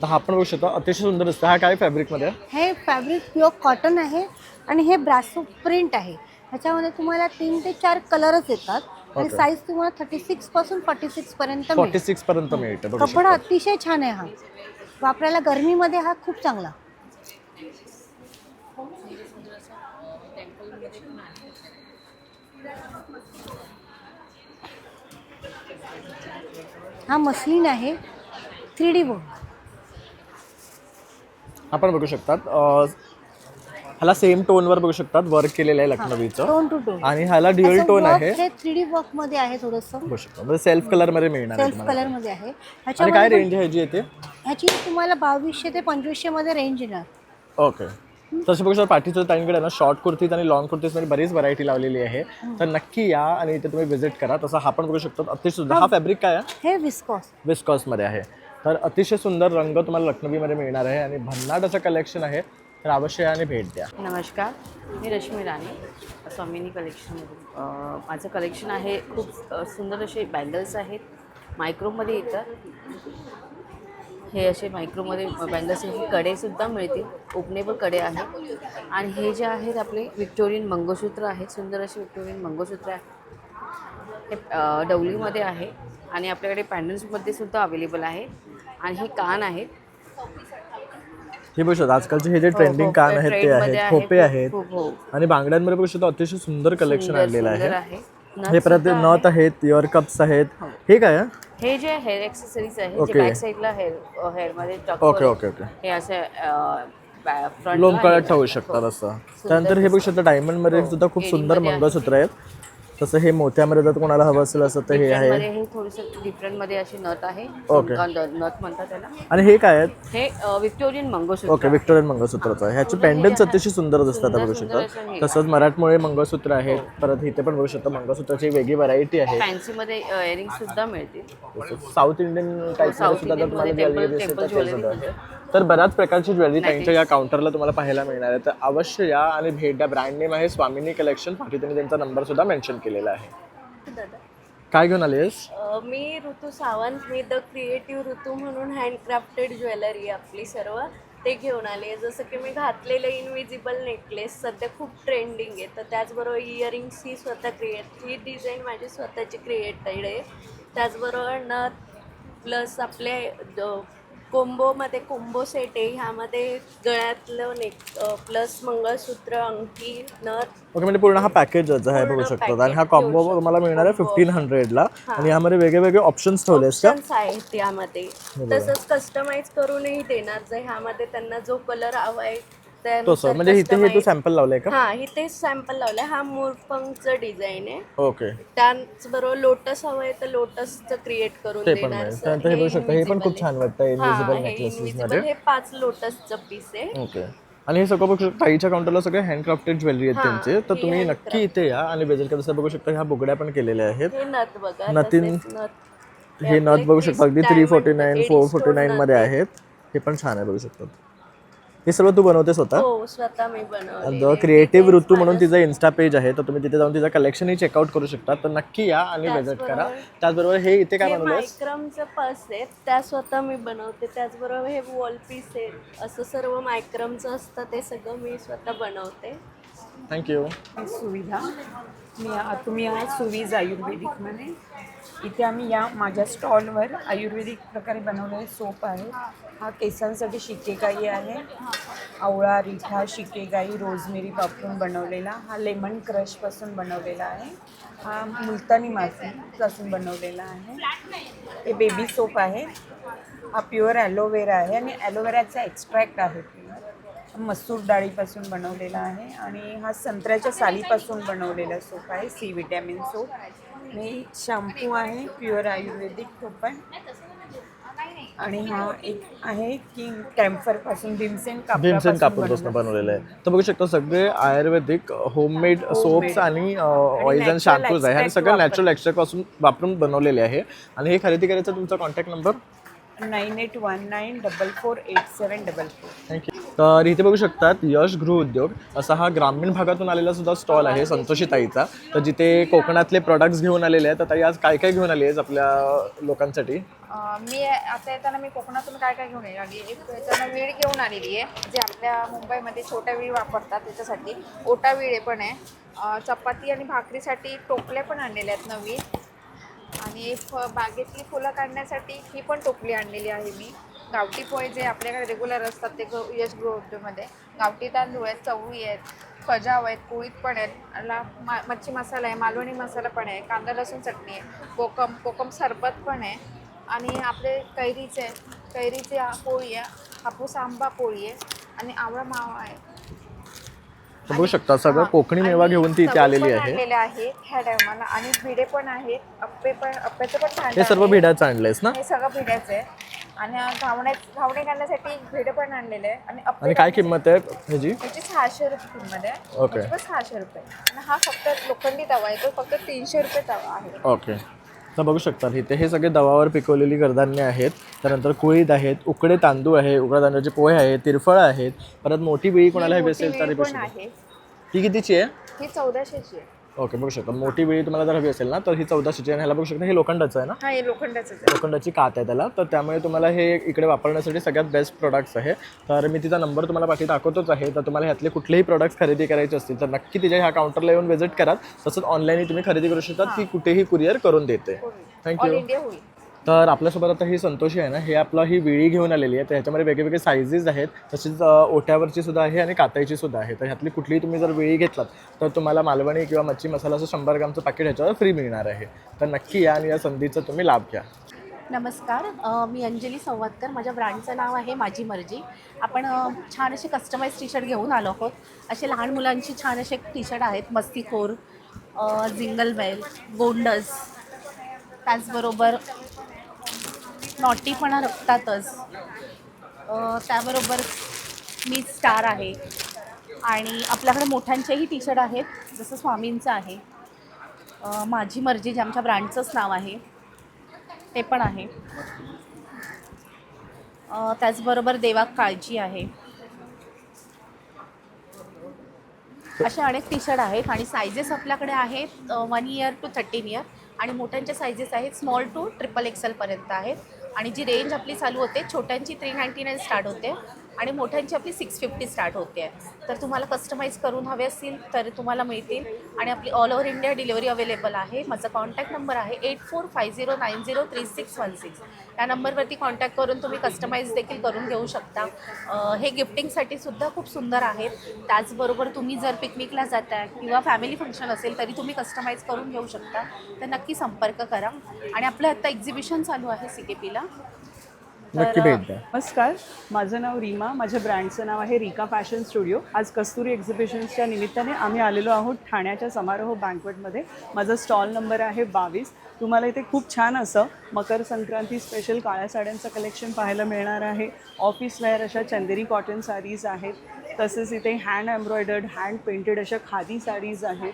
तर हा पण बघू शकता अतिशय सुंदर दिसतं. हा काय फॅब्रिक मध्ये आहे? हे फॅब्रिक प्युअर कॉटन आहे आणि हे ब्रासो प्रिंट आहे. ह्याच्यामध्ये तुम्हाला 3 ते 4 कलरच येतात आणि Okay. साईज तुम्हाला 36 पासून 46 पर्यंत मिळेल. 46 पर्यंत मिळते बघू कपडा शकता. अतिशय छान आहे. हा वापरायला गरमीमध्ये हा खूप चांगला. हा मस्लिन आहे 3D वर्क. आपण बघू शकतात ह्याला सेम टोनवर बघू शकतात वर्क केलेलं आहे लखनवीचं. टोन टू टोन आणि ह्याला ड्युअल टोन आहे. हे 3D वर्क मध्ये आहे थोडंसं. बघू शकता म्हणजे सेल्फ कलर मध्ये मिळणार आहे सेल्फ तुम्हाला. कलर मध्ये आहे. आणि काय ह्याच्यामध्ये रेंज ह्याची येते? ह्याची तुम्हाला 2200 ते 2500 मध्ये रेंज येणार. ओके. तसं बघू शकता पाठीचं ताईंकडे ना शॉर्ट कुर्तीज आणि लॉंग कुर्तीजमध्ये बरीच व्हरायटी लावलेली आहे. तर नक्की या आणि इथे तुम्ही व्हिजिट करा. तसं हा पण बघू शकता अतिशय सुंदर. हा फॅब्रिक काय आहे? हे विस्कॉस. विस्कॉसमध्ये आहे. तर अतिशय सुंदर रंग तुम्हाला लखनवीमध्ये मिळणार आहे आणि भन्नाट असं कलेक्शन आहे. तर अवश्य या आणि भेट द्या. नमस्कार, मी रश्मी राणे, स्वामिनी कलेक्शनमधून. माझं कलेक्शन आहे खूप सुंदर असे बँगल्स आहेत, मायक्रोमध्ये येतात. हे असे मायक्रोमध्ये बँगल्स हे कडेसुद्धा मिळतील, ओपनेबल कडे आहेत. आणि हे जे आहेत आपले विक्टोरियन मंगळसूत्र आहेत, सुंदर असे विक्टोरियन मंगळसूत्र आहे. हे डवलीमध्ये आहे आणि आपल्याकडे पॅन्डल्समध्ये सुद्धा अवेलेबल आहे. आणि हे कान आहेत. हे बघू शकता आजकालचे हे जे ट्रेंडिंग कान आहेत ते आहेत, खोपे आहेत आणि बांगड्यांमध्ये बघू शकता अतिशय सुंदर कलेक्शन आणलेलं आहे. हे परत नथ आहेत, इयर कप्स आहेत. हे काय आहे? हे जे हेअर एक्सेसरीज आहे, जे ओके. बॅक साईडला हेअरमध्ये ओके ओके ओके. हे असं लोंबकळत ठेवू शकतात असं. त्यानंतर हे बघू शकता डायमंडमध्ये सुद्धा खूप सुंदर मंगळसूत्र आहेत. तसं हे मोत्यामध्ये जर कोणाला हवं असेल असं तर हे आहे. हे थोडंसं डिफरंटमध्ये अशी नथ आहे, ओके. नथ म्हणतात त्याला. आणि हे काय आहेत? हे विक्टोरियन मंगळसूत्र. ओके, विक्टोरियन मंगळसूत्रचं आहे. ह्याचे पेंडन्ट्स अतिशय सुंदर दिसतात बघू शकता. तसंच मराठमोळे मंगळसूत्र आहेत. परत इथे पण बघू शकता मंगळसूत्राची वेगळी व्हरायटी आहे. फॅन्सीमध्ये इयरिंग सुद्धा मिळतील. साऊथ इंडियन टाईपमध्ये सुद्धा जर तुम्हाला ज्वेलरी असेल तर ते सुद्धा आहे. तर बऱ्याच प्रकारची ज्वेलरी त्यांच्या या काउंटरला तुम्हाला पाहायला मिळणार आहे. तर अवश्य या आणि भेट द्या. ब्रँड नेम आहे स्वामिनी कलेक्शन. पाठी तुम्ही त्यांचा नंबर सुद्धा मेन्शन केलेला आहे. काय घेऊन आलीस? मी ऋतू सावंत, मी द क्रिएटिव्ह ऋतू म्हणून हँडक्राफ्टेड ज्वेलरी आपली सर्व ते घेऊन आले. जसं की मी घातलेलं इनविजिबल नेकलेस सध्या खूप ट्रेंडिंग आहे. तर त्याचबरोबर इयरिंग्स ही ही डिझाईन माझी स्वतःची क्रिएटेड आहे. त्याचबरोबर नथ प्लस आपले कोंबोमध्ये कोंबो सेट आहे. ह्यामध्ये गळ्यातलं प्लस मंगळसूत्र, अंगठी, नथ. ओके, म्हणजे पूर्ण हा पॅकेजच आहे बघू शकतो. आणि हा कॉम्बो तुम्हाला मिळणार आहे 1500ला. आणि यामध्ये वेगळे ऑप्शन्स ठेवले आहेत यामध्ये. तसंच कस्टमाइज करूनही देणार जर ह्यामध्ये त्यांना जो कलर हवा आहे तसं. म्हणजे इथे हे तू सॅम्पल लावलंय का? हा, इथे सॅम्पल लावलंय. हा मोरपंखचं डिझाइन आहे. ओके. त्याचबरोबर लोटस हवंय तर लोटसचं क्रिएट करून ते पण देणार. आहे. त्यानंतर हे बघू शकता हे पण खूप छान वाटतं इनविजिबल नेकलेसेस मध्ये. हे 5 लोटसचं पीस आहे. ओके. आणि हे सगळं बघू शकता ताईच्या काउंटरला सगळे हँडक्राफ्टेड ज्वेलरी आहेत त्यांचे. तर तुम्ही नक्की इथे या आणि विजिट करा. जसं बघू शकता ह्या बुगड्या पण केलेल्या आहेत. हे नथ बघा. नथीन हे नथ बघू शकता अगदी 349 449 मध्ये आहेत. हे पण छान आहे बघू शकता. हे सर्व तू बनवते स्वतः? हो, स्वतः मी बनवते. क्रिएटिव्ह ऋतू म्हणून तिचं इन्स्टा पेज आहे. तर तुम्ही तिथे जाऊन तिचं कलेक्शनही चेकआउट करू शकता. तर नक्की या आणि विजिट करा. त्याचबरोबर हे इथे काय बनवलंस? मायक्रमचं पर्स आहे, त्या स्वतः मी बनवते. त्याचबरोबर हे वॉल पीस आहे. असं सर्व मायक्रमचं असतं, ते सगळं मी स्वतः बनवते. थँक्यू. सुविधा तुम्ही आहात सुविज आयुर्वेदिकमध्ये. इथे आम्ही या माझ्या स्टॉलवर आयुर्वेदिक प्रकारे बनवलेले सोप आहे. हा केसांसाठी शिकेकाई आहे. आवळा, रिठा, शिकेकाई, रोजमेरी वापरून बनवलेला. हा लेमन क्रशपासून बनवलेला आहे. हा मुलतानी मातीपासून बनवलेला आहे. हे बेबी सोप आहे. हा प्युअर ॲलोवेरा आहे आणि ॲलोवेराचा एक्स्ट्रॅक्ट आहे. मसूर डाळीपासून बनवलेला आहे आणि हा संत्र्याच्या सालीपासून बनवलेला सोप आहे, सी विटॅमिन सोप. आणि शॅम्पू आहे प्युअर आयुर्वेदिक तो पण. आणि हा एक आहे की कॅम्फरपासून भीमसेन कापूरपासून बनवलेलं आहे. तर बघू शकता सगळे आयुर्वेदिक होममेड सोप्स आणि ऑइल्स अँड शॅम्पूज आहे आणि सगळं नॅचरल एक्स्ट्रॅक्ट पासून वापरून बनवलेले आहे. आणि हे खरेदी करायचं तुमचा कॉन्टॅक्ट नंबर 9819448744. थँक्यू. तर इथे बघू शकतात यश गृह उद्योग असा हा ग्रामीण भागातून आलेला सुद्धा स्टॉल आहे संतोषी ताईचा. तर जिथे कोकणातले प्रोडक्ट्स घेऊन आलेले आहेत. तर ताई आज काय काय घेऊन आली आहेस आपल्या लोकांसाठी? मी आता येताना मी कोकणातून काय काय घेऊन आली एक याच्यानं वीड घेऊन आलेली आहे, जे आपल्या मुंबईमध्ये छोट्या वीड वापरतात त्याच्यासाठी. ओटा वीड पण आहे. चपाती आणि भाकरीसाठी टोपल्या पण आणलेल्या आहेत नवीन. आणि बागेतली फुलं काढण्यासाठी ही पण टोपली आणलेली आहे मी. गावठी पोहे जे आपल्याकडे रेग्युलर असतात ते यश गृह उद्योगमध्ये. गावठी तांदूळ आहेत, चवळी आहेत, खजाव आहेत, कुळीत पण आहेत, मच्छी मसाला आहे, मालवणी मसाला पण आहे, कांदा लसूण चटणी आहे, कोकम सरबत पण आहे. आणि आपले कैरीचे पोळी आहे, हापूस आंबा पोळी आहे आणि आवळा मावा आहे. बघू शकता सगळं कोकणी मेवा घेऊन ती इथे आलेली आहे. ह्या टायमाला. आणि भिडे पण आहेत, अप्प्याचं पण छान. हे सर्व भिड्याचं आणलंयस ना? हे सगळं भिड्याचं आहे. आणि घावणे घालण्यासाठी भिडे पण आणलेले आहे. आणि काय किंमत आहे ह्याची? 600 रुपये किंमत आहे. ओके. 600 रुपये. आणि हा फक्त लोखंडी तवा आहे, तो फक्त 300 रुपये तवा आहे. ओके. तर बघू शकता इथे हे सगळे दवावर पिकवलेली कडधान्य आहेत. त्यानंतर कुळीद आहेत, उकडे तांदूळ आहे, उकडा तांदूळचे पोहे आहेत, तिरफळं आहेत. परत मोठी बिळी कोणाला हवी असेल तर ही कितीची आहे? ही 1400ची आहे. ओके. बघू शकता मोठी बिळी तुम्हाला जर हवी असेल ना तर ही 1400ची आहे. ह्याला बघू शकता हे लोखंडाचं आहे ना? हा, हे लोखंडाचं आहे. लोखंडाची कात आहे त्याला. तर त्यामुळे तुम्हाला हे इकडे वापरण्यासाठी सगळ्यात बेस्ट प्रोडक्ट्स आहे. तर मी तिचा नंबर तुम्हाला पाठी दाखवतोच आहे. तर तुम्हाला ह्यातले कुठलेही प्रोडक्ट्स खरेदी करायचे असतील तर नक्की तिच्या ह्या काउंटरला येऊन व्हिजिट करा. तसंच ऑनलाईनही तुम्ही खरेदी करू शकता. ती कुठेही कुरिअर करून देते. थँक्यू. तर आपल्यासोबत आता ही संतोषी आहे ना, हे आपलं ही विळी घेऊन आलेली आहे. तर ह्याच्यामध्ये वेगवेगळे सायझेस आहेत. तसेच ओट्यावरची सुद्धा आहे आणि काताईची सुद्धा आहे. तर ह्यातली कुठलीही तुम्ही जर विळी घेतलात तर तुम्हाला मालवणी किंवा मच्छी मसाला असं 100 ग्रामचं पॅकेट ह्याच्यावर फ्री मिळणार आहे. तर नक्की या आणि या संधीचा तुम्ही लाभ घ्या. नमस्कार, मी अंजली संवादकर. माझ्या ब्रँडचं नाव आहे माझी मर्जी. आपण छान असे कस्टमाइज टी शर्ट घेऊन आलो आहोत. असे लहान मुलांची छान असे टी शर्ट आहेत, मस्तीखोर, जिंगल बेल, गोंडस, त्याचबरोबर नॉटीपणा रक्तातच, त्याबरोबर मी स्टार आहे. आणि आपल्याकडे मोठ्यांचेही टी शर्ट आहेत, जसं स्वामींचं आहे, माझी मर्जी जे आमच्या ब्रँडचंच नाव आहे ते पण आहे. त्याचबरोबर देवा काळजी आहे. असे अनेक टी शर्ट आहेत. आणि सायझेस आपल्याकडे आहेत 1 इयर to 13 इयर. आणि मोठ्यांच्या सायझेस आहेत स्मॉल टू XXL पर्यंत आहेत. आणि जी रेंज आपली चालू होते, छोट्यांची 399 स्टार्ट होते आणि मोठ्यांची आपली 650 स्टार्ट होते. तर तुम्हाला कस्टमाइज करून हवे असतील तर तुम्हाला मिळतील. आणि आपली all over India delivery available आहे. माझा कॉन्टॅक्ट नंबर आहे 8450903616. या नंबरवरती कॉन्टॅक्ट करून तुम्ही कस्टमाइज देखील करून घेऊ शकता. हे गिफ्टिंगसाठी सुद्धा खूप सुंदर आहेत. त्याचबरोबर तुम्ही जर पिकनिकला जाता किंवा फॅमिली फंक्शन असेल तरी तुम्ही कस्टमाइज करून घेऊ शकता. तर नक्की संपर्क करा. आणि आपलं आत्ता एक्झिबिशन चालू आहे CKPला. नक्की भेट द्या. नमस्कार, माझं नाव रीमा. माझ्या ब्रँडचं नाव आहे रिका फॅशन स्टुडिओ. आज कस्तुरी एक्झिबिशन्सच्या निमित्ताने आम्ही आलेलो आहोत ठाण्याच्या समारोह बँक्वेटमध्ये. माझा स्टॉल नंबर आहे 22. तुम्हाला इथे खूप छान असं मकर संक्रांती स्पेशल काळ्या साड्यांचं कलेक्शन पाहायला मिळणार आहे. ऑफिस वेअर अशा चंदेरी कॉटन साडीज आहेत. तसेच इथे हँड एम्ब्रॉयडर्ड, हँड पेंटेड अशा खादी साडीज आहेत.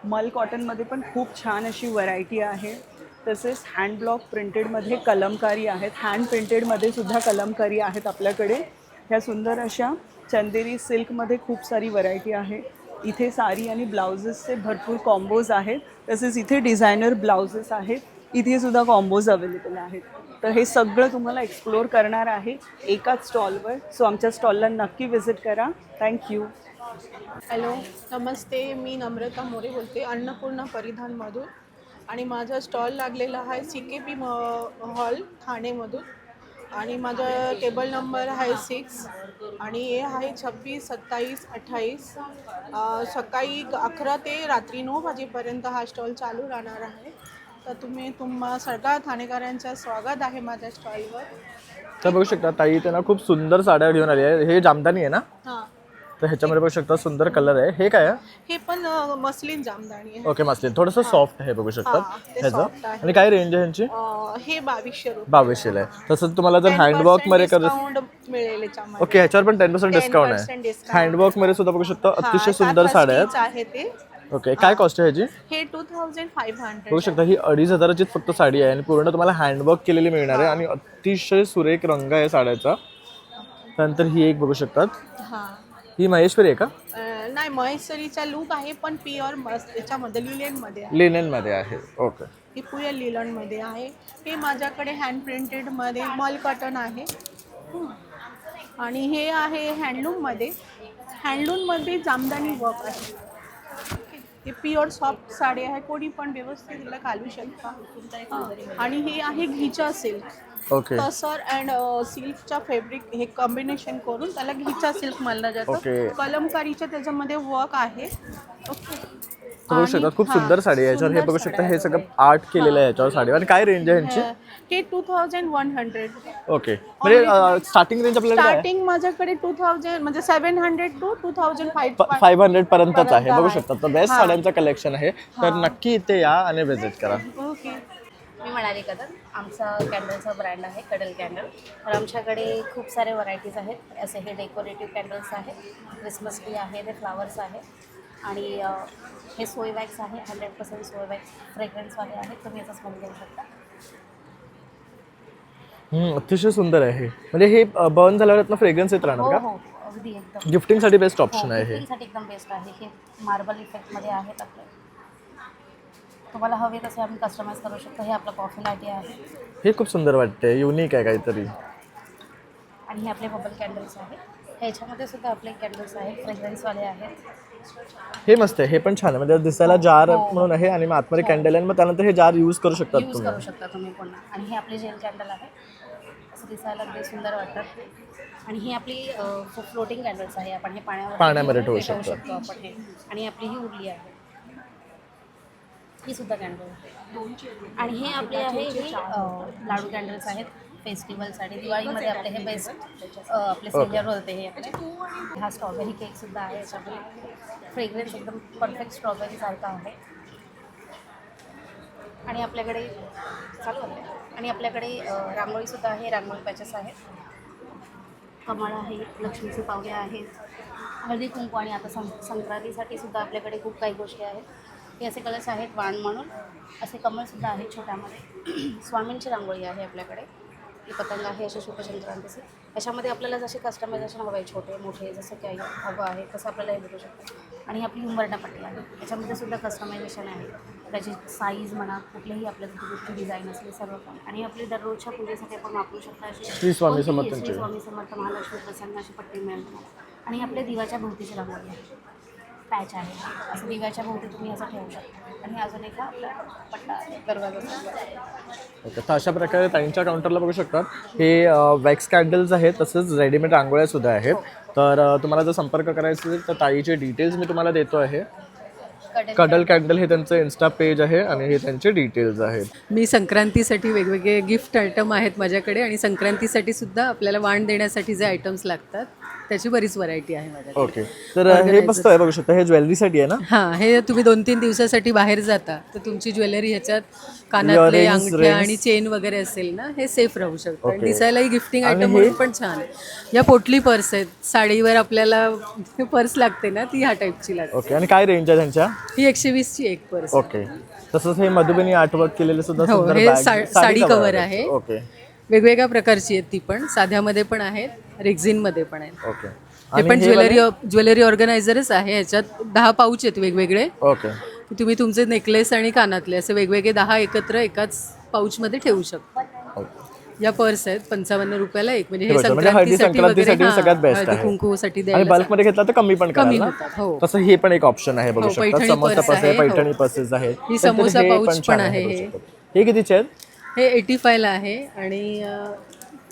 मल कॉटनमध्ये पण खूप छान अशी व्हरायटी आहे. तसेच हँड ब्लॉक प्रिंटेडमध्ये कलमकारी आहेत. हँड पेंटेडमध्ये सुद्धा कलमकारी आहेत आपल्याकडे. ह्या सुंदर अशा चंदेरी सिल्कमध्ये खूप सारी व्हरायटी आहे. इथे साडी आणि ब्लाउजेसचे भरपूर कॉम्बोज आहेत. तसेच इथे डिझायनर ब्लाउजेस आहेत. इथे सुद्धा कॉम्बोज अवेलेबल आहेत. तर हे सगळं तुम्हाला एक्सप्लोअर करणार आहे एकाच स्टॉलवर. सो आमच्या स्टॉलला नक्की व्हिजिट करा. थँक्यू. हॅलो, नमस्ते. मी नम्रता मोरे बोलते, अन्नपूर्णा परिधानमधून. आणि माझा स्टॉल लागलेला आहे CKP हॉल ठाणेमधून. आणि माझा टेबल नंबर आहे 6. आणि हे आहे 26, 27, 28. सकाळी 11 ते रात्री 9 वाजेपर्यंत हा स्टॉल चालू राहणार आहे. तर तुम्हा सगळ्या ठाणेकरांचं स्वागत आहे माझ्या स्टॉलवर. तर बघू शकता ताई त्यांना खूप सुंदर साड्या घेऊन आली आहे. हे जामदानी आहे ना? हां, तर ह्याच्यामध्ये बघू शकता सुंदर कलर आहे. हे काय आहे? हे पण मस्लिन जामदानी आहे. ओके, मस्लिन थोडंसं सॉफ्ट आहे बघू शकतात ते ह्याचं. soft आहे. आणि काय रेंज आहे ह्यांची? हे 2200 रुपये. 2200 आहे. तसं तुम्हाला जर हँडवर्क मध्ये डिस्काउंट मिळेल याच्यामध्ये. ओके, ह्याच्यावर पण 10% डिस्काउंट 10% आहे. discount. हँडवर्क मध्ये सुद्धा बघू शकता अतिशय सुंदर साड्या आहेत. आहे ते. ओके, काय कॉस्ट आहे ह्याची? हे 2500. बघू शकता ही 2500ची फक्त साडी आहे आणि पूर्ण तुम्हाला हँडवर्क केलेली मिळणार आहे आणि अतिशय सुरेख रंग आहे साड्याचा. त्यानंतर ही एक बघू शकतात, हां. ही महेश्वरी आहे का? नाही, महेश्वरीचा लूक आहे पण प्युअर याच्यामध्ये लिलेनमध्ये आहे. लिनेनमध्ये आहे. ओके, ही प्युअर लिलनमध्ये आहे. हे माझ्याकडे हँड प्रिंटेडमध्ये मल कॉटन आहे. आणि हे आहे हँडलूममध्ये. हँडलूममध्ये जामदानी वर्क आहे. हे प्युअर सॉफ्ट साडी आहे, कोणी पण व्यवस्थित तिला घालू शकता. आणि हे आहे घिचा सिल्क. ओके, टसर अँड सिल्कच्या फॅब्रिक हे कॉम्बिनेशन करून त्याला घिचा सिल्क म्हणलं जातं. ओके. कलमकारीच्या त्याच्यामध्ये वर्क आहे. ओके, बघू शकता खूप सुंदर साडी आहे याच्यावर. हे बघू शकता हे सगळं आर्ट केलेलं आहे याच्यावर साडीवर. आणि काय रेंज आहे ह्यांची? हे 2100. ओके, म्हणजे स्टार्टिंग रेंज आपल्याला काय आहे? स्टार्टिंग माझ्याकडे 2000 म्हणजे 700 टू 2500 500 पर्यंतच आहे. बघू शकता तर बेस्ट हां. साड्यांचं कलेक्शन आहे. तर नक्की इथे या आणि व्हिजिट करा. ओके. मी मनाली कदम, आमचा कॅन्डलचा ब्रँड आहे कडल कॅन्डल. तर आमच्याकडे खूप सारे व्हरायटीज आहेत. असे हे डेकोरेटिव्ह कॅन्डल्स आहेत, क्रिसमस ट्री आहे, ते फ्लावर्स आहे आणि हे सोय वॅक्स आहे, 100% सोय वॅक्स फ्रेग्रन्सवाले आहेत. तुम्ही याचा स्मेल घेऊ शकता. अतिशय सुंदर आहे. म्हणजे हे बर्न झाल्यावर यातनं फ्रेग्रन्स येत राहणार हो का? हो, अगदी एकदम गिफ्टिंगसाठी बेस्ट ऑप्शन आहे हे. गिफ्टिंगसाठी एकदम बेस्ट आहे. हे मार्बल इफेक्टमध्ये आहेत आपले. तुम्हाला हवे तसे आम्ही कस्टमाइज करू शकतो. हे आपलं कॉफी लाटे आहे हे खूप सुंदर वाटते, युनिक आहे काहीतरी. आणि हे आपले बबल कॅन्डल्स आहेत. ह्याच्यामध्ये सुद्धा आपले कॅन्डल्स आहेत, फ्रेग्रन्सवाले आहेत. हे मस्त आहे, हे पण छान आहे. म्हणजे दिसायला जार म्हणून आहे आणि मग आतमध्ये कॅन्डल आहे. मग त्यानंतर हे जार यूज करू शकतात यूज तुम्ही. करू शकता तुम्ही पुन्हा. आणि हे आपले जेल कॅन्डल आहे, असं दिसायला अगदी सुंदर वाटतात. आणि ही आपली फ्लोटिंग कॅन्डल्स आहे. आपण हे पाण्यामध्ये ठेवू पेटवू शकतो. आपण हे. आणि आपली ही उरली आहे, ही सुद्धा कॅन्डल. आणि हे आपले आहे हे लाडू कॅन्डल्स आहेत फेस्टिवलसाठी. दिवाळीमध्ये आपले हे बेस्ट आपले सेलर होते. हे आपले हा स्ट्रॉबेरी केकसुद्धा आहे. याच्यामध्ये फ्रेग्रन्स एकदम परफेक्ट स्ट्रॉबेरीसारखा आहे. आणि आपल्याकडे चालू आहे. आणि आपल्याकडे रांगोळीसुद्धा आहे, रांगोळी पॅचेस आहेत, कमळ आहे, लक्ष्मीचे पावले आहेत, हळदी कुंकू. आणि आता संक्रांतीसाठी सुद्धा आपल्याकडे खूप काही गोष्टी आहेत. हे असे कलर्स आहेत वाण म्हणून. असे कमळसुद्धा आहेत छोट्यामध्ये. स्वामींची रांगोळी आहे आपल्याकडे. ही पतंग आहे असे शुभसंक्रांतीचे. याच्यामध्ये आपल्याला जसे कस्टमायझेशन हवं आहे, छोटे मोठे जसं काही हवं आहे तसं आपल्याला हे भेटू शकतं. आणि आपली उंबरठा पट्टी आहे, याच्यामध्ये सुद्धा कस्टमायझेशन आहे. त्याची साईज म्हणा, कुठलेही आपल्याला कुठली डिझाईन असले सर्व काही. आणि आपली दररोजच्या पूजेसाठी आपण वापरू शकता अशी श्री स्वामी समर्थ श्री स्वामी समर्थ महालक्ष्मी प्रसन्न अशी पट्टी मिळेल तुम्हाला. आणि आपल्या दिव्याच्या भोवतीची रांगोळी आहे, पॅच आहे. असं दिव्याच्या भोवती तुम्ही असं ठेवू शकता. आणि अजून एक आपला पट्टा आहे दरवाजाचा. ओके, तर अशा प्रकारे ताईंच्या काउंटरला बघू शकतात हे वॅक्स कॅन्डल्स आहेत, तसंच रेडीमेड रांगोळ्या सुद्धा आहेत. तर तुम्हाला जर संपर्क करायचा असेल तर ताईचे डिटेल्स मी तुम्हाला देतो आहे. कडल कॅन्डल हे त्यांचं इन्स्टा पेज आहे आणि हे त्यांचे डिटेल्स आहेत. मी संक्रांतीसाठी वेगवेगळे गिफ्ट आयटम आहेत माझ्याकडे. आणि संक्रांतीसाठी सुद्धा आपल्याला वाण देण्यासाठी जे आयटम्स लागतात त्याची बरीच व्हरायटी आहे माझ्याकडे. ओके, तर हे मस्त आहे बघू शकता. हे ज्वेलरीसाठी आहे ना? हां, हे तुम्ही 2-3 दिवसासाठी बाहेर जाता तर तुमची ज्वेलरी ह्याच्यात कानातले, अंगठ्या आणि चेन वगैरे असेल ना, हे सेफ राहू शकतं. आणि दिसायलाही गिफ्टिंग आयटम म्हणून पण छान आहे. या पोटली पर्स आहेत, साडीवर आपल्याला पर्स लागते ना, ती ह्या टाईपची लागते. ओके, आणि काय रेंज आहे त्यांच्या? ही 120ची एक पर्स. ओके, तसंच हे मधुबनी आर्टवर्क केलेले सुद्धा हो, सुंदर हे बॅग साडी कव्हर आहे. ओके, वेगवेगळ्या प्रकारची आहेत ती पण, साध्यामध्ये पण आहेत, रेक्झिनमध्ये पण आहेत. ओके, हे पण ज्वेलरी ऑर्गनायझरच आहे. ह्याच्यात 10 पाऊच आहेत वेगवेगळे. ओके, तुम्ही तुमचे नेकलेस आणि कानातले असे वेगवेगळे 10 एकत्र एकाच पाऊचमध्ये ठेवू शकता. या पर्स आहेत 55 रुपयाला एक. म्हणजे हे संक्रांतीसाठी वगैरे हळदी कुंकूसाठी आणि बल्क मध्ये घेतला तर कमी पण कमी कराल होतात. हो, ना? तसं हे पण एक ऑप्शन आहे बघू शकता. पैठणी समोसा पर्स पर्स आहे, आहे. पैठणी पर्सेस आहेत. ही समोसा पाऊच पण आहे. हे कितीचे आहेत? हे 85 ला आहे. आणि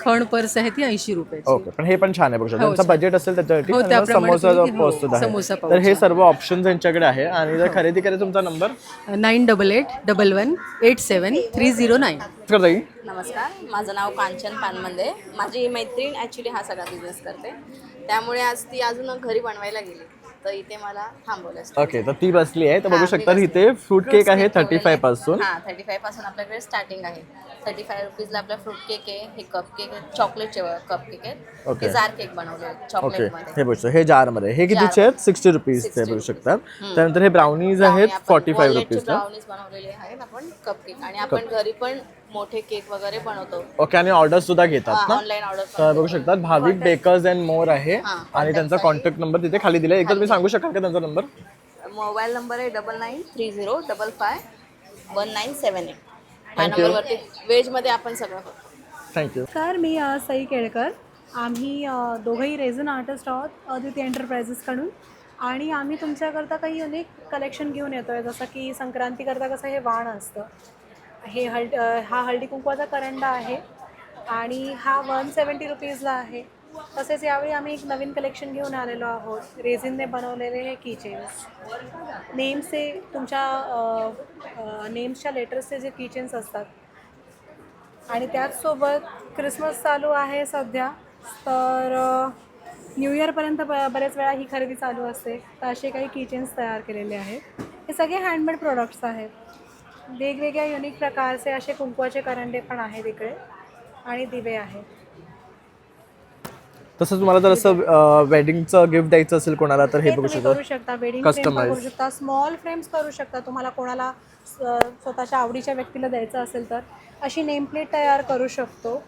खण पर्स आहे ती 80 रुपयाची. ओके, पण हे पण छान आहे बघू शकता. त्यांचं बजेट असेल त्याच्यासाठी. हो, त्याप्रमाणे समोसा तुम्ही पर्स सुद्धा समोसा आहे. पाऊच तर हे सर्व ऑप्शन्स यांच्याकडे आहे. आणि जर खरेदी करायचं तुमचा नंबर 9811873009. नमस्कार, माझं नाव कांचन पानमंदे. माझी मैत्रीण ॲक्च्युली हा सगळा बिझनेस करते. त्यामुळे आज ती अजून घरी बनवायला गेली, तर इथे मला थांबवलं. ओके, तर ती बसली आहे. तर बघू हां, शकता मी इथे फ्रूट केक आहे 35 पासून. हां, 35 पासून आपल्याकडे स्टार्टिंग आहे. 35 रुपीजला आपला फ्रूट केक आहे, हे कप केक आहे, चॉकलेटचे कप केक आहेत, ओके. हे जार केक बनवले ओके, चॉकलेटमध्ये. हे बघू शकता हे जारमध्ये. हे कितीचे आहेत? 60 रुपीजचे बघू शकता. त्यानंतर हे ब्राउनीज आहेत 45 रुपीजला. ब्राउनीज बनवलेले आहेत आपण कप केक, आणि आपण घरी पण मोठे केक वगैरे बनवतो. ओके, आणि ऑर्डर सुद्धा घेतात ना? ऑनलाईन ऑर्डर तर बघू शकता भाविक बेकर्स अँड मोर आहे आणि त्यांचा कॉन्टॅक्ट नंबर तिथे खाली दिला आहे. एकदा तुम्ही सांगू शकाल का त्यांचा नंबर? मोबाईल नंबर आहे 9930551978. ह्या Thank you. नंबरवरती व्हेजमध्ये आपण सगळं करतो. थँक्यू. नमस्कार, मी सई केळकर. आम्ही दोघंही रेझन आर्टिस्ट आहोत अदिती एंटरप्राइजेसकडून, आणि आम्ही तुमच्याकरता काही युनिक कलेक्शन घेऊन येतो आहे. जसं की संक्रांतीकरता कसं हे वाण असतं, हे हा हळदी कुंकवाचा करंडा आहे आणि हा 170 रुपीजला आहे. तसेच यावेळी आम्ही एक नवीन कलेक्शन घेऊन आलेलो आहोत, रेझिनने बनवलेले हे किचेन्स, नेम्सचे तुमच्या नेम्सच्या लेटर्सचे जे किचेन्स असतात. आणि त्याचसोबत क्रिसमस चालू आहे सध्या, तर न्यू इयरपर्यंत बऱ्याच वेळा ही खरेदी चालू असते, तर असे काही किचेन्स तयार केलेले आहेत. हे सगळे हँडमेड प्रोडक्ट्स आहेत. वेगवेगळ्या युनिक प्रकारचे असे कुंकवाचे करंडे पण आहेत इकडे, आणि दिवे आहेत. तसंच तुम्हाला जर असं वेडिंगचं गिफ्ट द्यायचं असेल कोणाला तर हे बघू तुम्ही करू शकता. शकता. वेडिंग फ्रेम करू कस्टमाइज. शकता, स्मॉल फ्रेम्स करू शकता. तुम्हाला कोणाला स्वतःच्या आवडीच्या व्यक्तीला द्यायचं असेल तर अशी नेम प्लेट तयार करू शकतो.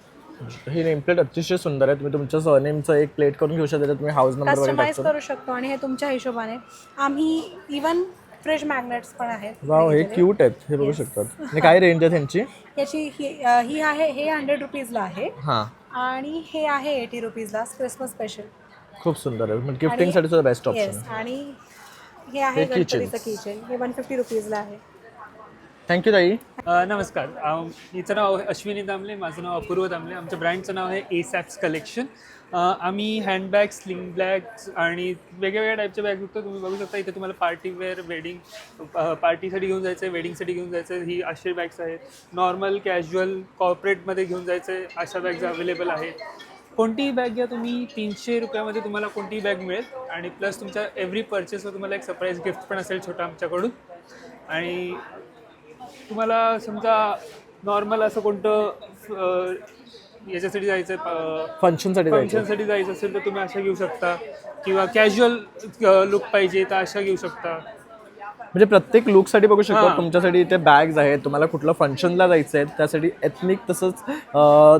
ही नेम प्लेट अतिशय सुंदर आहे. तुम्ही तुमच्या सरनेमचं एक प्लेट करून घेऊ शकता, तुम्ही हाऊस नंबर वगैरे कस्टमाइज टाकतो. करू शकतो, आणि हे तुमच्या हिशोबाने. आम्ही इवन फ्रिज मॅग्नेट्स पण आहेत. वाव, हे क्यूट आहेत. हे बघू शकतात. आणि काय रेंज आहे त्यांची? याची ही आहे, हे 100 रुपीजला आहे, हां, आणि हे आहे 80 रुपीजला क्रिसमस स्पेशल. खूप सुंदर आहे. म्हणजे गिफ्टिंगसाठी सुद्धा बेस्ट ऑप्शन येस, आहे. आणि हे आहे हे गणपतीचं kitchens. किचन, हे 150 रुपीजला आहे. थँक्यू ताई. नमस्कार, हिचं नाव अश्विनी दामले, माझं नाव अपूर्व दामले. आमच्या ब्रँडचं नाव आहे एसॅप्स कलेक्शन. आम्ही हँडबॅग्स, स्लिंग बॅग्स आणि वेगवेगळ्या टाईपच्या बॅग विकतो. तुम्ही बघू शकता इथे तुम्हाला पार्टीवेअर, वेडिंग पार्टीसाठी घेऊन जायचं आहे, वेडिंगसाठी घेऊन जायचं आहे, ही असे बॅग्स आहेत. नॉर्मल, कॅज्युअल, कॉर्पोरेटमध्ये घेऊन जायचं आहे, अशा बॅग्स अवेलेबल आहेत. कोणतीही बॅग घ्या तुम्ही, 300 रुपयामध्ये तुम्हाला कोणतीही बॅग मिळेल. आणि प्लस तुमच्या एव्हरी परचेसवर तुम्हाला एक सरप्राईज गिफ्ट पण असेल छोटा आमच्याकडून. आणि तुम्हाला समजा नॉर्मल असं कोणतं याच्यासाठी जायचं आहे, फंक्शनसाठी जायचं असेल तर तुम्ही अशा घेऊ शकता, किंवा कॅज्युअल लुक पाहिजे तर अशा घेऊ शकता. म्हणजे प्रत्येक लुकसाठी बघू शकता. हां. तुमच्यासाठी इथे बॅग्स आहेत. तुम्हाला कुठलं फंक्शनला जायचं आहे त्यासाठी एथनिक तसंच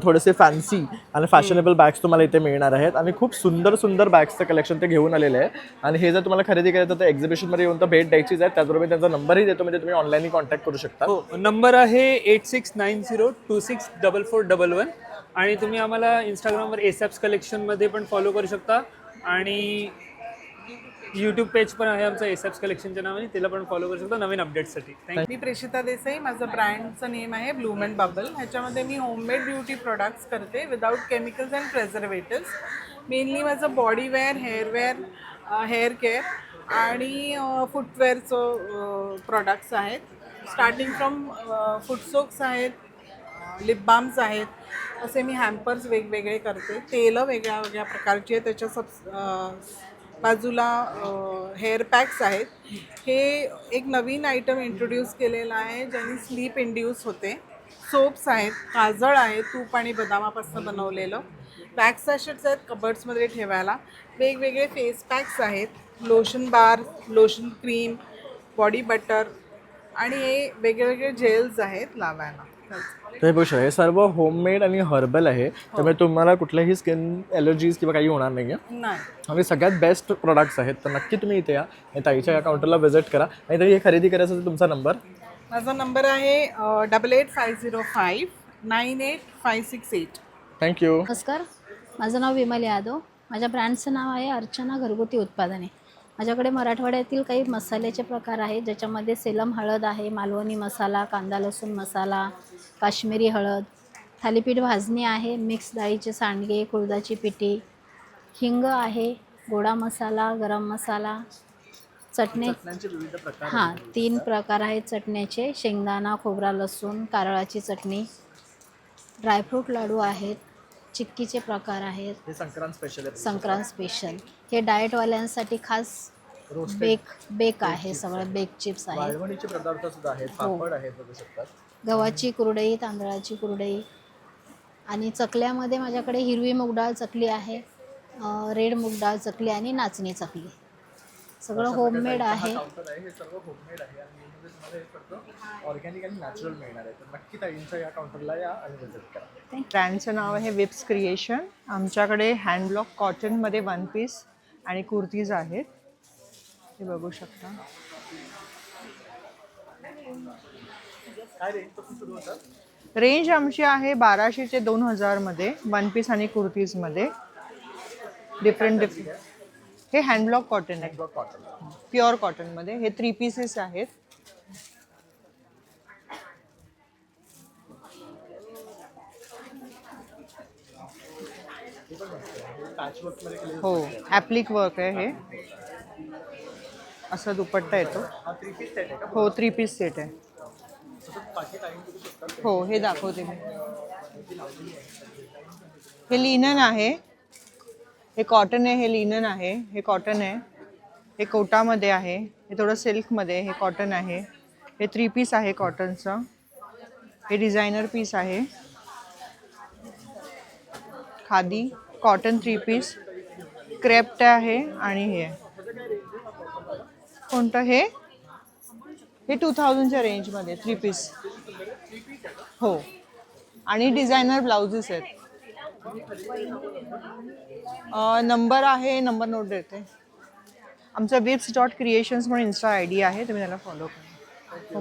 थोडेसे फॅन्सी आणि फॅशनेबल बॅग्स तुम्हाला इथे मिळणार आहेत. आणि खूप सुंदर सुंदर बॅग्सचं कलेक्शन ते घेऊन आलेलं आहे. आणि हे जर तुम्हाला खरेदी करायचं तर एक्झिबिशनमध्ये येऊन तर भेट द्यायचीच आहे. त्याचबरोबर त्यांचा नंबरही देतो, म्हणजे तुम्ही ऑनलाईनही कॉन्टॅक्ट करू शकता. हो, नंबर आहे 8690264411. आणि तुम्ही आम्हाला इंस्टाग्रामवर एसॅप्स कलेक्शनमध्ये पण फॉलो करू शकता, आणि यूट्यूब पेज पण आहे आमचं एसॅप्स कलेक्शनच्या नावाने, त्याला पण फॉलो करू शकता नवीन अपडेट्ससाठी. मी प्रेषिता देसाई. माझं ब्रँडचं नेम आहे ब्लूम अँड बबल. ह्याच्यामध्ये मी होममेड ब्युटी प्रोडक्ट्स करते विदाऊट केमिकल्स अँड प्रेझर्वेटिव्स. मेनली माझं बॉडीवेअर, हेअरवेअर, हेअर केअर आणि फुटवेअरचं प्रोडक्ट्स आहेत. स्टार्टिंग फ्रॉम फुटसोक्स आहेत, लिप बाम्स आहेत, असे मी हॅम्पर्स वेगवेगळे करते. तेलं वेगळ्या वेगळ्या प्रकारची आहे. त्याच्या बाजूला हेअर पॅक्स आहेत. हे एक नवीन आयटम इंट्रोड्यूस केलेला आहे ज्याने स्लीप इंड्यूस होते. सोप्स आहेत, काजळ आहे, तूप आणि बदामापासून बनवलेलं. पॅक्स सॅशेट्स आहेत कबर्ड्समध्ये ठेवायला. वेगवेगळे फेस पॅक्स आहेत, लोशन बार, लोशन क्रीम, बॉडी बटर, आणि हे वेगवेगळे जेल्स आहेत लावायला. तर हे बघू शकता, हे सर्व होममेड आणि हर्बल आहे. त्यामुळे तुम्हाला कुठल्याही स्किन ॲलर्जीज किंवा काही होणार नाही आहे. नाही, आणि सगळ्यात बेस्ट प्रोडक्ट्स आहेत. तर नक्की तुम्ही इथे या आणि ताईच्या या काउंटरला व्हिजिट करा. आणि तरी हे खरेदी करायचं असेल तुमचा नंबर? माझा नंबर आहे 8850598568. थँक्यू. नमस्कार, माझं नाव विमल यादव. माझ्या ब्रँडचं नाव आहे अर्चना घरगुती उत्पादने. माझ्याकडे मराठवाड्यातील काही मसाल्याचे प्रकार आहेत, ज्याच्यामध्ये सेलम हळद आहे, मालवणी मसाला, कांदा लसूण मसाला, काश्मीरी हळद, थालीपीठ भाजणी आहे, मिक्स डाळीचे सांडगे, कुळदाची पिठी, हिंग आहे, गोडा मसाला, गरम मसाला, चटण्यांचे विविध प्रकार. हां, 3 प्रकार आहेत चटण्याचे: शेंगदाणा, खोबरा, लसूण, कारळाची चटणी, ड्रायफ्रूट लाडू आहेत, चिक्कीचे प्रकार आहेत. हे संक्रांत स्पेशल आहे. संक्रांत स्पेशल हे डाएटवाल्यांसाठी खास बेक आहे. सगळं बेक चिप्स आहेत. वाळवणीचे पदार्थ सुद्धा आहेत. पापड आहेत बघू शकतात. गव्हाची कुरडई, तांदळाची कुरडई आणि चकल्यामध्ये माझ्याकडे हिरवी मूग डाळ चकली आहे, रेड मूग डाळ चकली आणि नाचणी चकली. सगळं होममेड आहे. हे सर्व होममेड आहे आणि तुम्हाला हे फक्त ऑर्गॅनिक आणि नॅचरल मिळणार आहे. तर नक्की ताईंच्या या काउंटरला या आणि विजिट करा. ब्रँडचं नाव आहे विप्स क्रिएशन. आमच्याकडे हँडब्लॉक कॉटनमध्ये वन पीस आणि कुर्तीज आहेत. हे बघू शकता. काय रेंज पासून सुरू होतात? रेंज आमची आहे 1200 ते 2000 मध्ये वन पीस आणि कुर्तीजमध्ये. डिफरंट हे हँडब्लॉक कॉटन आहे. प्युअर कॉटनमध्ये. हे 3 पीसेस आहेत. हो ॲप्लिक वर्क आहे. हे असा दुपट्टा येतो. हो 3 पीस सेट आहे. हो हे दाखवते मी. हे लिनन आहे. हे कॉटन आहे. हे लिनन आहे. हे कॉटन आहे. हे कोटामध्ये आहे. हे थोडं सिल्कमध्ये. हे कॉटन आहे. हे 3 पीस आहे कॉटनचं. हे डिझायनर पीस आहे. खादी कॉटन 3 पीस क्रेप्ट आहे. आणि हे कोणतं हे 2000च्या रेंजमध्ये 3 पीस. हो आणि डिझायनर ब्लाउजेस आहेत. नंबर आहे. नंबर नोट देते. आमचा विप्स.क्रिएशन्स म्हणून इन्स्टा ID आहे. तुम्ही त्याला फॉलो करा.